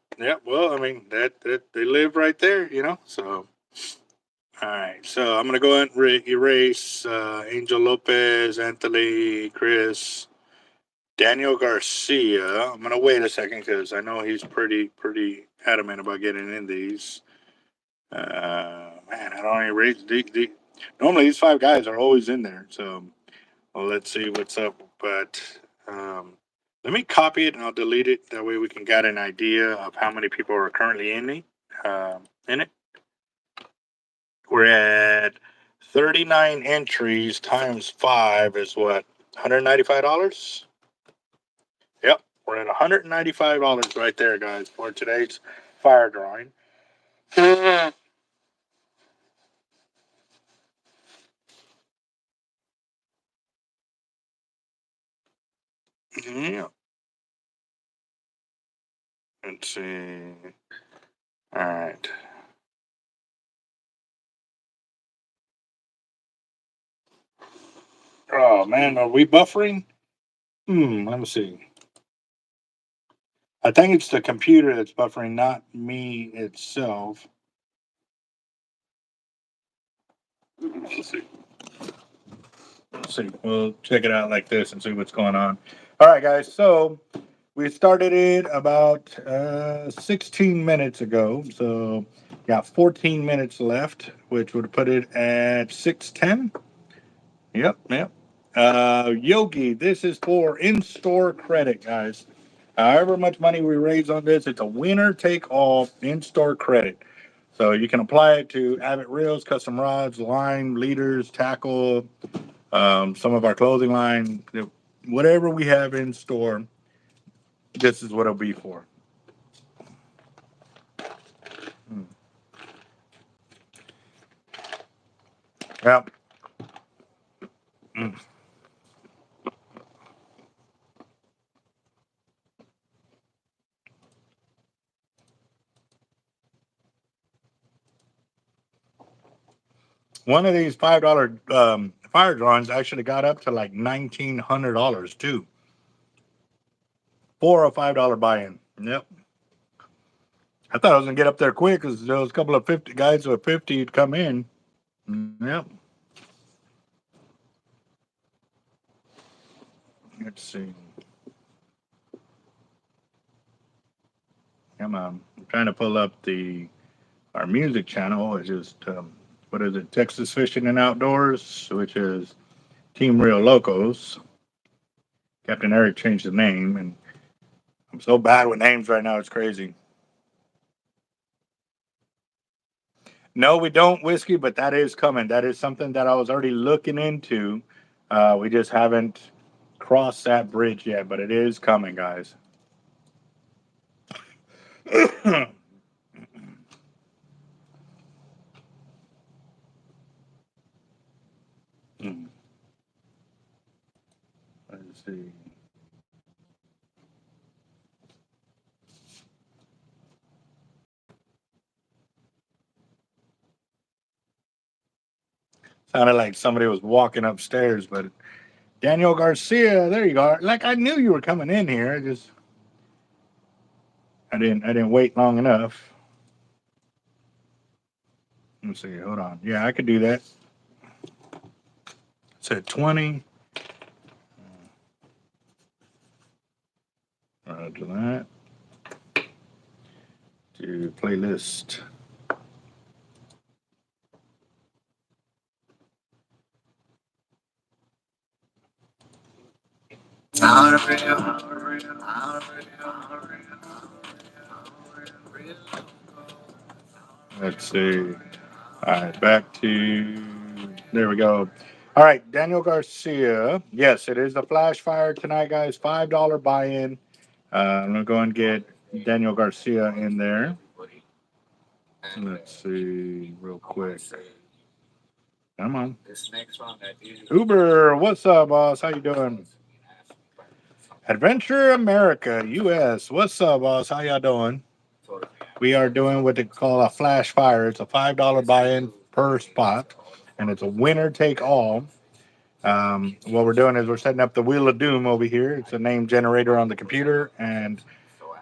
Well, I mean that they live right there, you know. So all right. So I'm gonna go ahead and erase Angel Lopez, Anthony, Chris, Daniel Garcia. I'm gonna wait a second because I know he's pretty adamant about getting in these. Man, I don't erase the. Normally these five guys are always in there. So well, let's see what's up. But um, let me copy it and I'll delete it. That way we can get an idea of how many people are currently in it. We're at 39 entries times 5 is what? $195? Yep, we're at $195 right there, guys, for today's fire drawing. Yeah. Let's see. All right. Oh man, are we buffering? Let me see. I think it's the computer that's buffering, not me itself. Let's see. Let's see. We'll check it out like this and see what's going on. All right, guys. So we started it about 16 minutes ago. So got 14 minutes left, which would put it at 6:10. Yep. Yogi, this is for in-store credit, guys. However much money we raise on this, it's a winner take all in-store credit. So you can apply it to Avet reels, custom rods, line, leaders, tackle, some of our clothing line, whatever we have in store. This is what it'll be for. Hmm. Yep. Mm. One of these $5 fire drawings actually got up to like $1,900 too, for a $5 buy-in. Yep. I thought I was gonna get up there quick because there was a couple of 50 guys with 50 would come in. Yep. Let's see. Come on. I'm trying to pull up our music channel. It's just what is it? Texas Fishing and Outdoors, which is Team Real Locos. Capt.Eric changed the name, and I'm so bad with names right now. It's crazy. No, we don't whiskey, but that is coming. That is something that I was already looking into. We just haven't crossed that bridge yet, but it is coming, guys. Let's see. Sounded like somebody was walking upstairs, but Daniel Garcia, there you are. Like I knew you were coming in here. I didn't wait long enough. Let's see, hold on. Yeah, I could do that. Said 20. To that. To playlist. Let's see. All right, back to there we go. All right, Daniel Garcia. Yes, it is the flash fire tonight, guys. $5 buy-in. I'm gonna go and get Daniel Garcia in there. Let's see real quick. Come on. Uber, what's up, boss? How you doing? Adventure America, US. What's up, boss? How y'all doing? We are doing what they call a flash fire. It's a $5 buy-in per spot, and it's a winner take all. What we're doing is we're setting up the Wheel of Doom over here. It's a name generator on the computer, and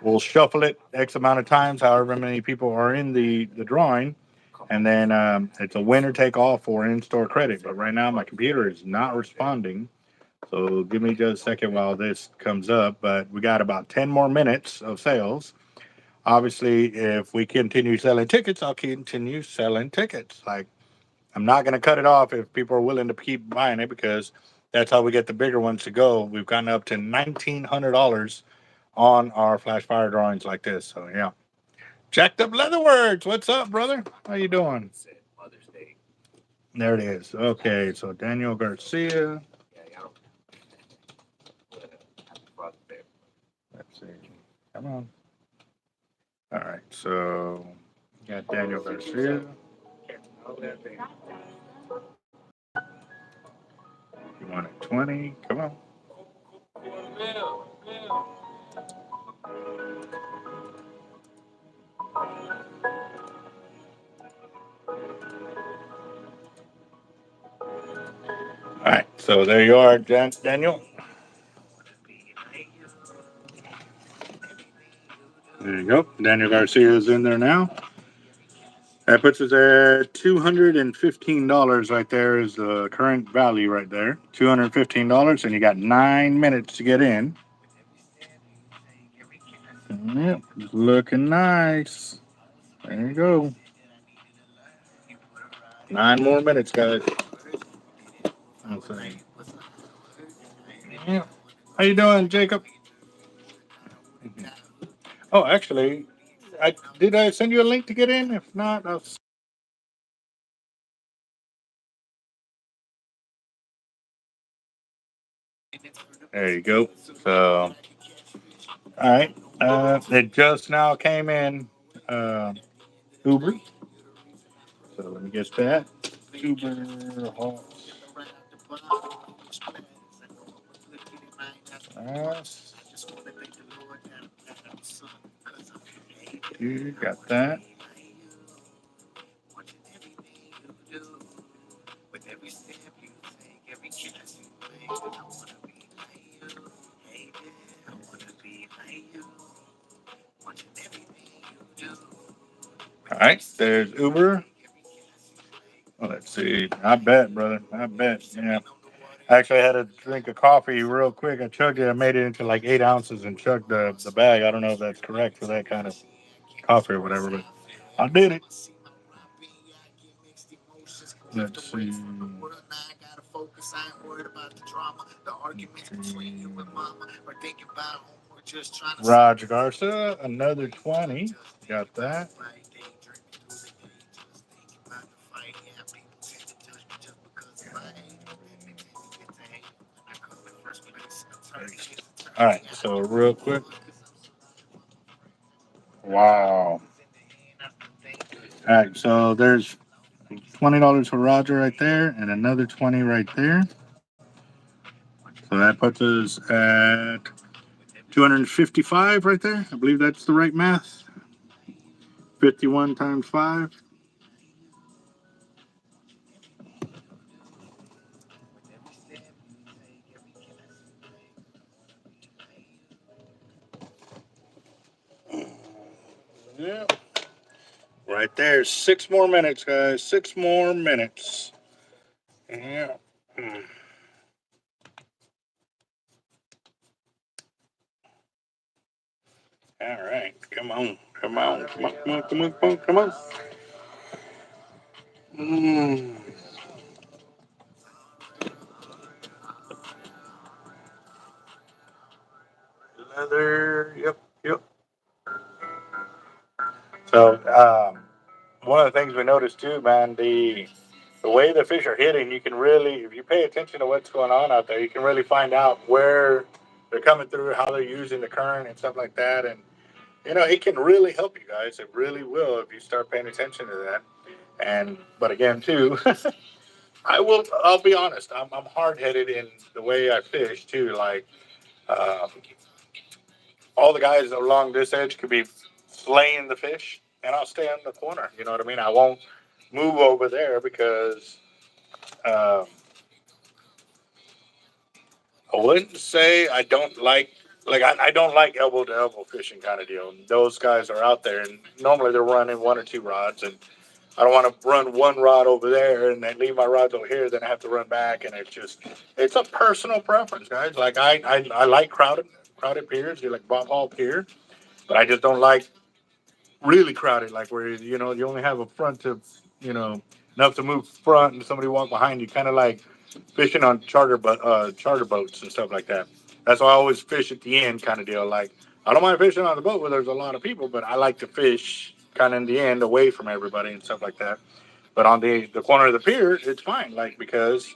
we'll shuffle it X amount of times, however many people are in the drawing, and then it's a winner take all for in-store credit. But right now my computer is not responding, so give me just a second while this comes up. But we got about 10 more minutes of sales. Obviously, if we continue selling tickets, I'll continue selling tickets. Like, I'm not going to cut it off if people are willing to keep buying it, because that's how we get the bigger ones to go. We've gotten up to $1,900 on our flash fire drawings like this. So, yeah. Jacked Up Leatherworks. What's up, brother? How you doing? There it is. Okay, so Daniel Garcia. Let's see. Come on. All right, so got Daniel Garcia. You want it 20? Come on. All right, so there you are, Daniel. There you go. Daniel Garcia is in there now. That puts us at $215 right there is the current value right there. $215, and you got 9 minutes to get in. Yep, looking nice. There you go. 9 more minutes, guys. Okay. Yeah. How you doing, Jacob? Oh, actually, did I send you a link to get in? If not, there you go. So, all right. It just now came in. Uber. So let me get that. Uber Hawks. You got that. All right, there's Uber. Well, let's see. I bet, brother. I bet. Yeah. I actually had to drink a coffee real quick. I chugged it. I made it into like 8 ounces and chugged the bag. I don't know if that's correct for that kind of coffee or whatever, but I did it. Let's see. Roger Garza, another 20. Got that. All right, so real quick. Wow. All right, so there's $20 for Roger right there, and another 20 right there. So that puts us at 255 right there. I believe that's the right math. 51 times 5. Yeah. Right there. 6 more minutes, guys. 6 more minutes. Yeah. All right. Come on. Come on. Come on. Come on. Come on. Come on. Come on. Leather. Yep. Yep. So, one of the things we noticed too, man, the way the fish are hitting, you can really, if you pay attention to what's going on out there, you can really find out where they're coming through, how they're using the current and stuff like that. And, it can really help you guys. It really will if you start paying attention to that. But again, too, I'll be honest, I'm hard headed in the way I fish too. Like, um, all the guys along this edge could be slaying the fish, and I'll stay in the corner. You know what I mean? I won't move over there because um, I wouldn't say I don't like I don't like elbow to elbow fishing kind of deal. Those guys are out there, and normally they're running 1 or 2 rods, and I don't want to run 1 rod over there and then leave my rods over here. Then I have to run back, and it's a personal preference, guys. Like I like crowded piers, you like Bob Hall Pier, but I just don't like really crowded, like where you only have a front to enough to move front and somebody walk behind you, kind of like fishing on charter boats and stuff like that. That's why I always fish at the end, kind of deal. Like I don't mind fishing on the boat where there's a lot of people, but I like to fish kind of in the end away from everybody and stuff like that. But on the corner of the pier, it's fine, like because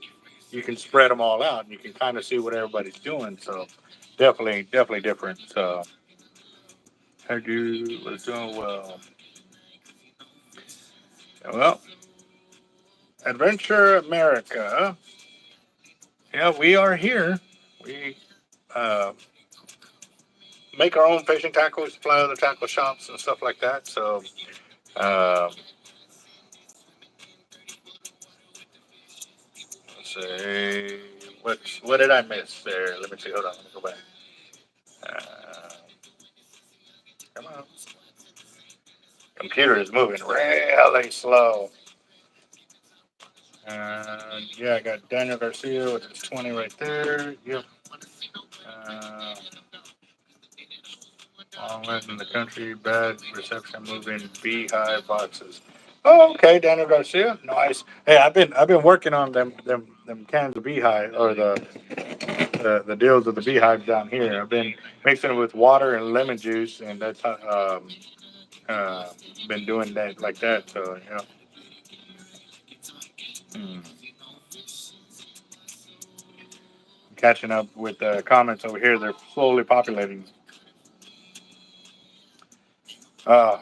you can spread them all out and you can kind of see what everybody's doing. So definitely different. So thank you. Let's doing well. Well, Adventure America. Yeah, we are here. We uh, make our own fishing tackles, supply other tackle shops and stuff like that. So, let's see. What did I miss there? Let me see. Hold on. Let me go back. Uh, Come on. Computer is moving really slow. Yeah, I got Daniel Garcia with his 20 right there. Yep. Uh, Long live in the country, bad reception, moving beehive boxes. Oh, okay, Daniel Garcia, nice. Hey, I've been working on them cans of beehive or the deals of the beehive down here. I've been mixing it with water and lemon juice, and that's uh, been doing that like that. So yeah. Hmm. Catching up with comments over here. They're slowly populating. Uh,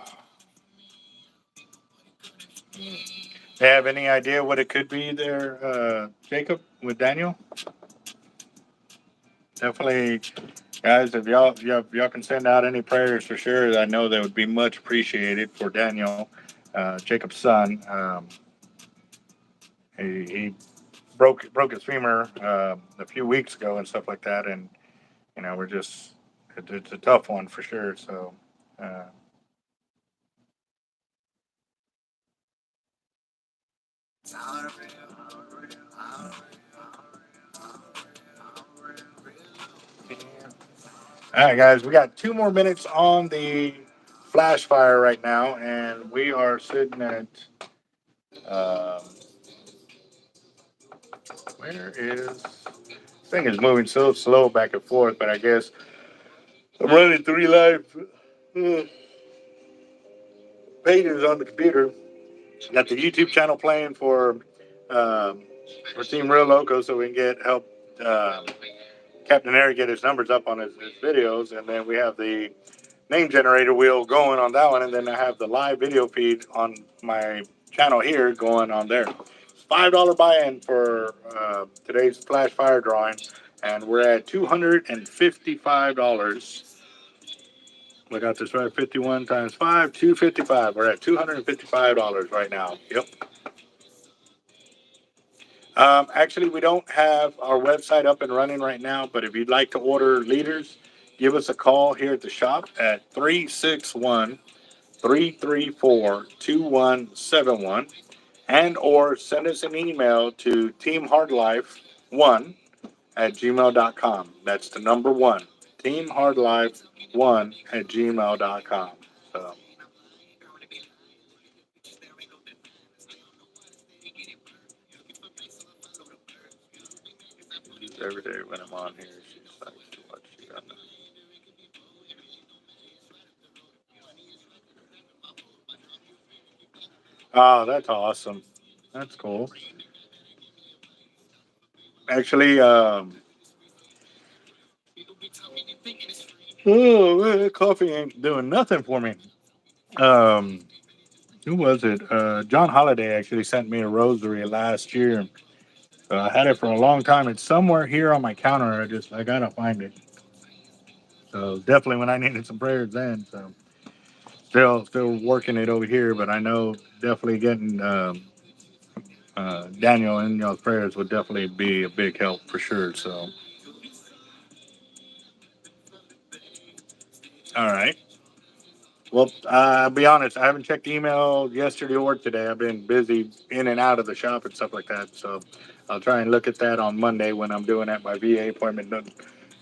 they have any idea what it could be there, Jacob, with Daniel? Definitely, guys. If y'all can send out any prayers for sure, I know that would be much appreciated for Daniel, Jacob's son. He broke his femur a few weeks ago and stuff like that, and we're just it's a tough one for sure. So. Uh, All right, guys, we got 2 more minutes on the flash fire right now, and we are sitting at um, where is this thing is moving so slow back and forth, but I guess I'm running 3 live pages on the computer. Got the YouTube channel playing um, for Team Real Loco, so we can get help Capt.Eric get his numbers up on his videos, and then we have the name generator wheel going on that one, and then I have the live video feed on my channel here going on there. $5 buy-in for today's flash fire drawing, and we're at $255. We got this right. 51 times 5, 255. We're at $255 right now. Yep. Actually, we don't have our website up and running right now, but if you'd like to order leaders, give us a call here at the shop at 361-334-2171, and or send us an email to teamhardlife1@gmail.com. That's the number 1, teamhardlife1@gmail.com. So, every day when I'm on here, she's like, what she got. Oh, that's awesome. That's cool. Actually, oh man, that coffee ain't doing nothing for me. Um, who was it? John Holiday actually sent me a rosary last year. I had it for a long time. It's somewhere here on my counter. I gotta find it. So definitely when I needed some prayers then. So still working it over here, but I know definitely getting Daniel in y'all's prayers would definitely be a big help for sure. So all right. Well, I'll be honest. I haven't checked email yesterday or today. I've been busy in and out of the shop and stuff like that. So I'll try and look at that on Monday when I'm doing at my VA appointment.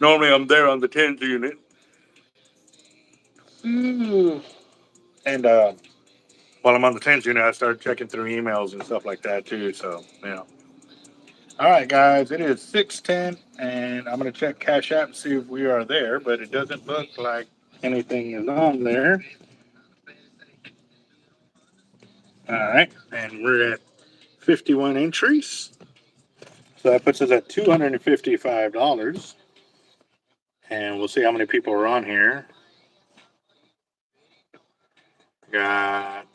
Normally I'm there on the 10th unit. And while I'm on the 10th unit, I start checking through emails and stuff like that too. So, yeah. All right, guys. It is 6:10, and I'm going to check Cash App and see if we are there, but it doesn't look like anything is on there. All right. And we're at 51 entries. So that puts us at $255. And we'll see how many people are on here. Got,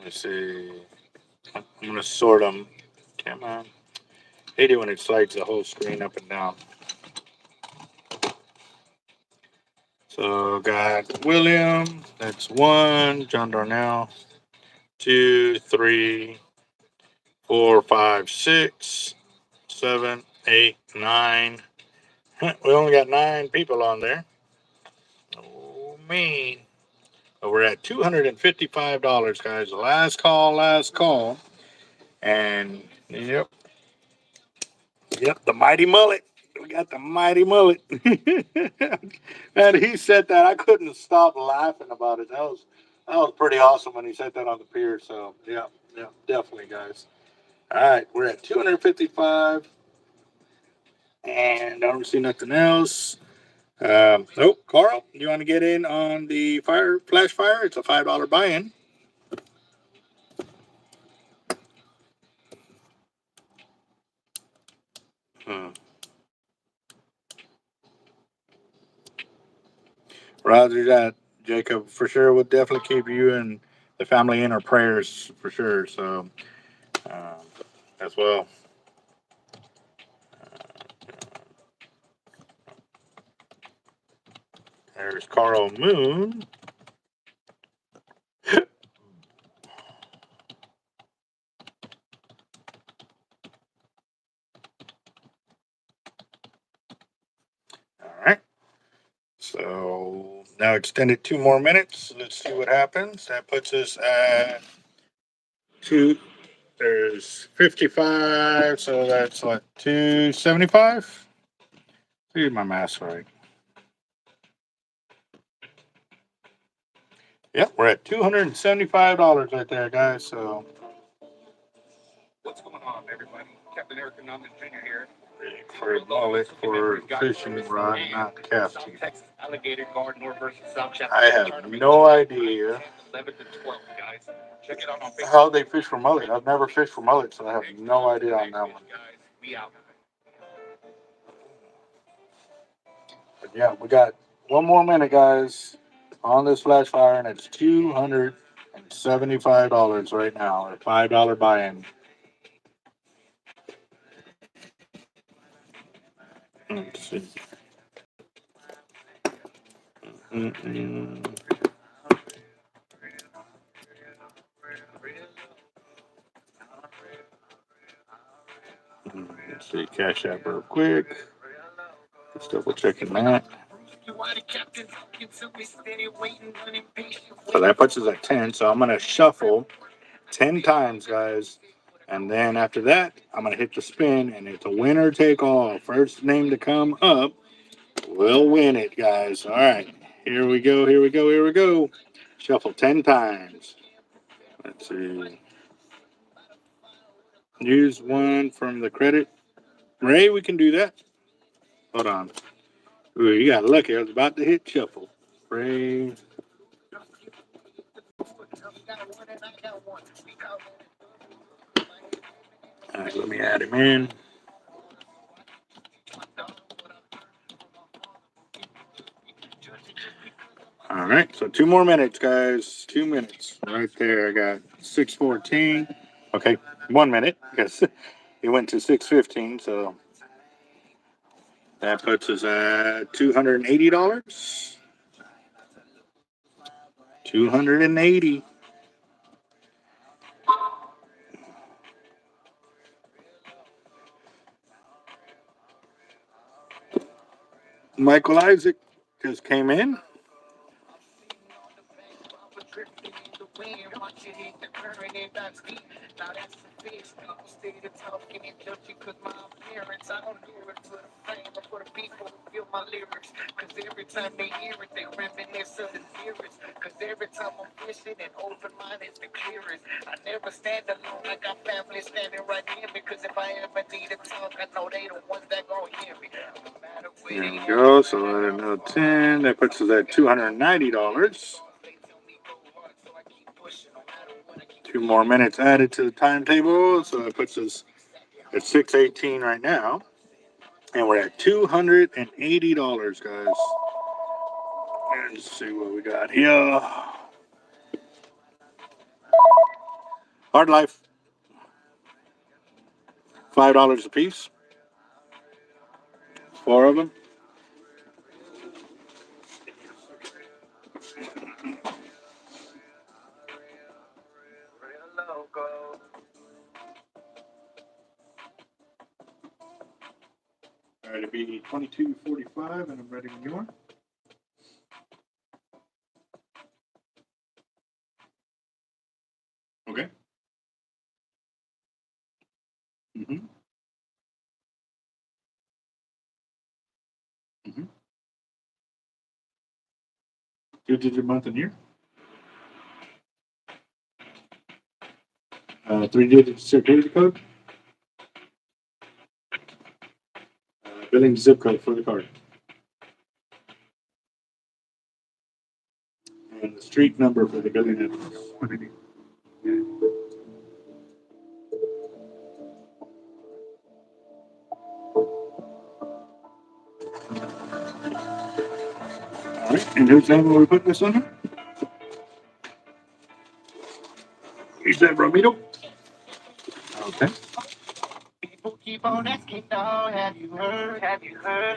let's see. I'm going to sort them. Come on. I hate it when it slides the whole screen up and down. So got William. That's 1. John Darnell. 2, 3, 4, 5, 6, 7, 8, 9. We only got 9 people on there. Oh, man. But we're at $255, guys. Last call. And, yep, the mighty mullet. We got the mighty mullet. And he said that. I couldn't stop laughing about it. That was pretty awesome when he said that on the pier. So, yeah, definitely, guys. All right, we're at 255. And I don't see nothing else. Oh, Carl, you want to get in on the flash fire? It's a $5 buy-in. Roger that, Jacob. For sure, we'll definitely keep you and the family in our prayers for sure. So, as well. There's Carl Moon. All right. So now extend it 2 more minutes. Let's see what happens. That puts us at 2. There's 55. So that's what, 275? Do my math right. Yep, we're at $275 right there, guys. So what's going on, everybody? Capt.Eric Hernandez Jr. here. for mullet for fishing rod, not casting. Texas Alligator Garden versus South Chapter. I have no idea 11 to 12, guys. Check it out on Facebook. how they fish for mullet. I've never fished for mullet, so I have no idea on that one. We out. But yeah, we got 1 more minute, guys, on this flash fire, and it's $275 right now, or $5 buy-in. Let's see. Mm-mm. Let's see, Cash App real quick. Just double checking that. So that puts us at 10. So I'm going to shuffle 10 times, guys. And then after that, I'm going to hit the spin, and it's a winner take all. First name to come up will win it, guys. All right. Here we go. Here we go. Here we go. Shuffle 10 times. Let's see. Use one from the credit. Ray, we can do that. Hold on. Ooh, you got lucky. I was about to hit shuffle. Ray. All right, let me add him in. All right, so 2 more minutes, guys. 2 minutes. Right there, I got 6:14. Okay, 1 minute because it went to 6:15. So that puts us at $280. 280. Michael Isaac just came in. There we go. So at another 10, that puts us at $290. 2 more minutes added to the timetable, so that puts us at 6:18 right now, and we're at $280, guys. Let's see what we got here. Hard Life, $5 a piece, 4 of them. All right, it'll be 22:45, and I'm ready when you are. Okay. Mm-hmm. Mm-hmm. 2-digit month and year. 3-digit security code. Billing zip code for the card. And the street number for the billing address. All right, and whose name are we putting this under? You said Ramiro? Okay. People keep on asking, dog, have you heard?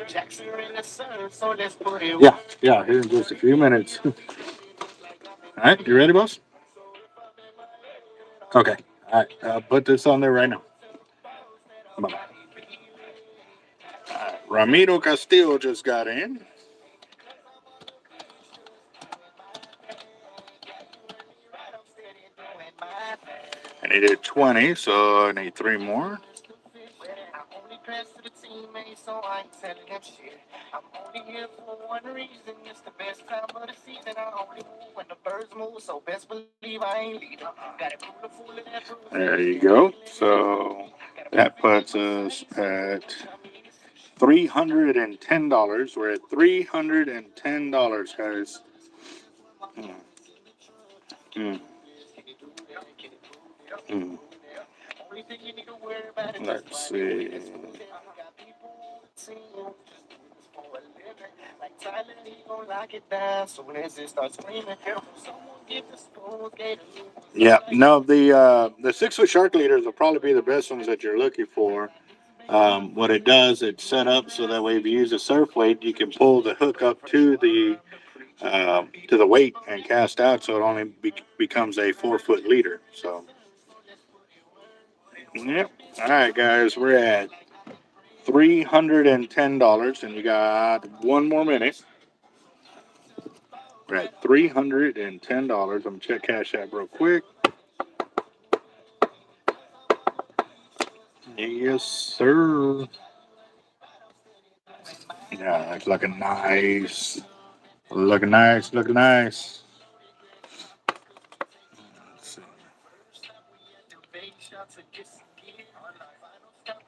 Jackson in the sun, so let's put it. Yeah, here in just a few minutes. All right, you ready, boss? Okay. All right, I'll put this on there right now. Bye. Ramiro Castillo just got in. I needed 20, so I need 3 more. So I ain't telling him shit. I'm only here for one reason. It's the best time of the season. I only move when the birds move, so best believe I ain't leaving. Got a cooler full of that. There you go. So that puts us at $310. We're at $310, guys. Mm. Mm. Let's see. Yeah, no, the 6-foot shark leaders will probably be the best ones that you're looking for. What it does, it's set up so that way if you use a surf weight, you can pull the hook up to the weight and cast out, so it only becomes a 4-foot leader. So, yep. All right, guys, we're at $310, and you got one more minute. We're at $310. I'm gonna check Cash App real quick. Yes, sir. Yeah, it's looking nice. Looking nice. Looking nice. Let's see.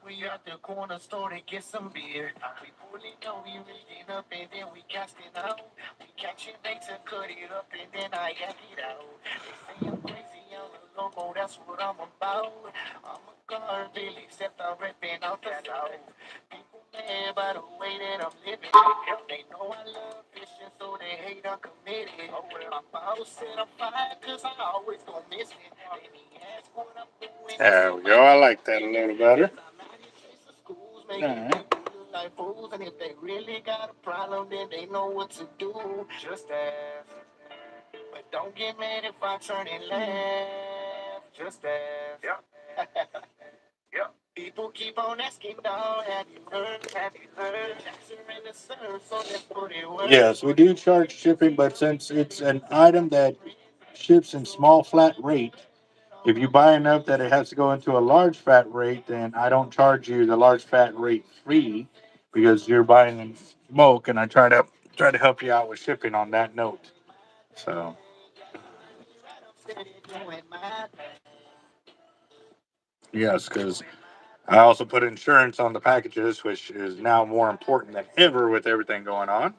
We at the corner store to get some beer. We pulling up, we rigging up, and then we casting out. We catching baits and cut it up, and then I yak it out. They say I'm crazy on the loco, that's what I'm about. I'm a guard, Billy, except I'm ripping out the south. People mad by the way that I'm living. They know I love fishing, so they hate I'm committed. My boss said I'm fine, cause I always gon' miss it. Then he asked what I'm doing. There we go. I like that a little better. Alright. Like fools, and if they really got a problem, then they know what to do. Just ask. But don't get mad if I turn and laugh. Just ask. Yeah. Yeah. People keep on asking, dog, have you heard? Have you heard? Jackson in the surf, so let's put it work. Yes, we do charge shipping, but since it's an item that ships in small flat rate, if you buy enough that it has to go into a large fat rate, then I don't charge you the large fat rate free because you're buying in smoke, and I try to help you out with shipping on that note. So yes, because I also put insurance on the packages, which is now more important than ever with everything going on.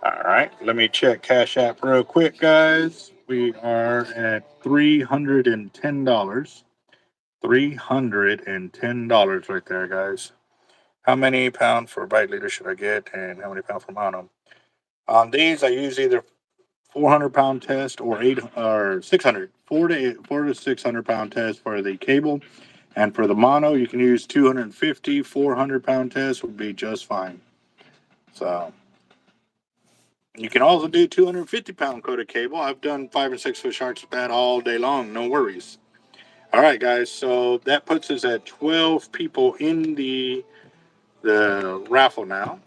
All right, let me check Cash App real quick, guys. We are at $310. $310 right there, guys. How many pound for bite leader should I get, and how many pound for mono? On these, I use either 400-pound test or 600, 4 to 600-pound test for the cable, and for the mono, you can use 250, 400-pound test would be just fine. So you can also do 250-pound coated cable. I've done 5 and 6 foot sharks with that all day long, no worries. All right, guys. So that puts us at 12 people in the raffle now.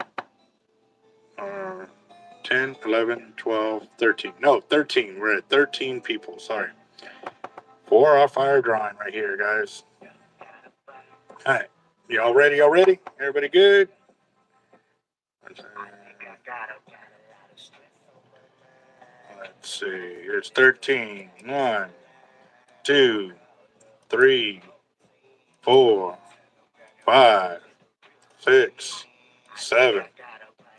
10, 11, 12, 13. No, 13. We're at 13 people. Sorry. For our fire drawing right here, guys. All right. Y'all ready? Y'all ready? Everybody good? Let's see. Here's 13. 1, 2, 3, 4, 5, 6, 7,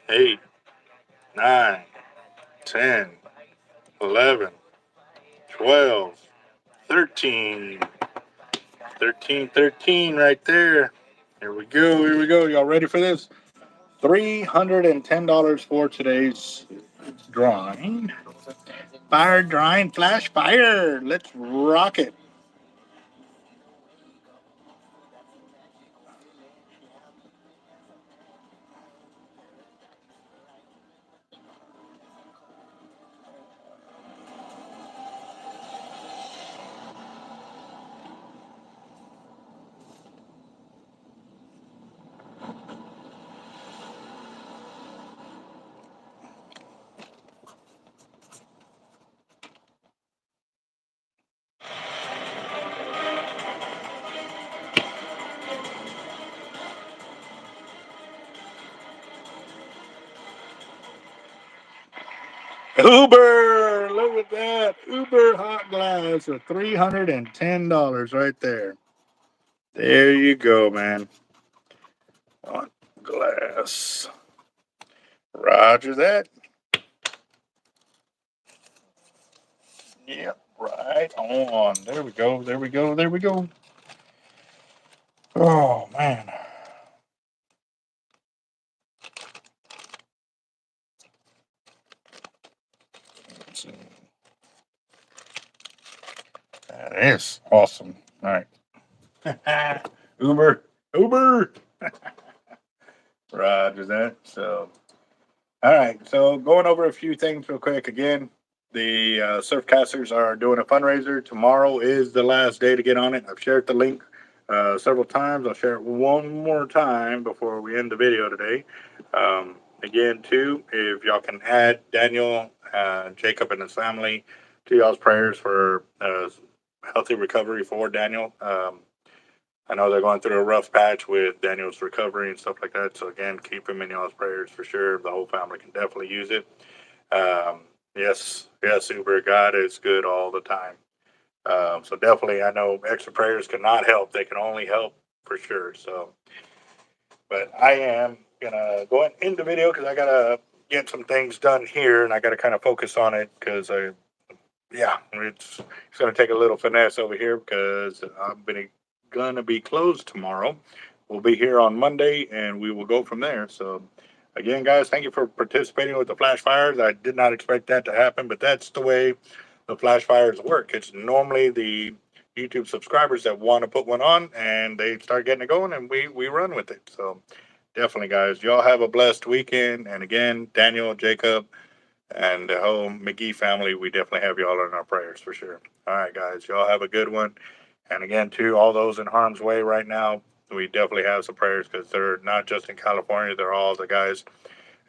8, 9, 10, 11, 12, 13. 13, 13 right there. Here we go. Here we go. Y'all ready for this? $310 for today's drawing. Fire drawing, flash fire. Let's rock it. Uber, look at that. Uber hot glass of $310 right there. There you go, man. Hot glass. Roger that. Yep, right on. There we go. There we go. There we go. Oh, man. Let's see. That is awesome. All right. Uber, Uber. Roger that. So, all right. So going over a few things real quick. Again, the surfcasters are doing a fundraiser. Tomorrow is the last day to get on it. I've shared the link several times. I'll share it one more time before we end the video today. Again, too, if y'all can add Daniel, Jacob, and his family to y'all's prayers for healthy recovery for Daniel. I know they're going through a rough patch with Daniel's recovery and stuff like that. So again, keep him in y'all's prayers for sure. The whole family can definitely use it. Yes, Uber, God is good all the time. So definitely, I know extra prayers cannot help. They can only help for sure. So, but I am gonna go in the video because I gotta get some things done here, and I gotta kind of focus on it because it's gonna take a little finesse over here because I'm gonna be closed tomorrow. We'll be here on Monday, and we will go from there. So, again, guys, thank you for participating with the flash fires. I did not expect that to happen, but that's the way the flash fires work. It's normally the YouTube subscribers that want to put one on, and they start getting it going, and we run with it. So, definitely, guys, y'all have a blessed weekend. And again, Daniel, Jacob, and the whole McGee family, we definitely have y'all in our prayers for sure. All right, guys, y'all have a good one. And again, to all those in harm's way right now, we definitely have some prayers because they're not just in California; they're all the guys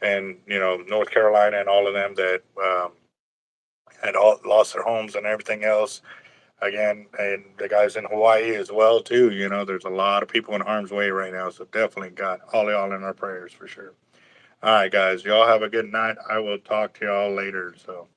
in North Carolina and all of them that had all lost their homes and everything else. Again, and the guys in Hawaii as well too. There's a lot of people in harm's way right now, so definitely got all y'all in our prayers for sure. All right, guys, y'all have a good night. I will talk to y'all later. So.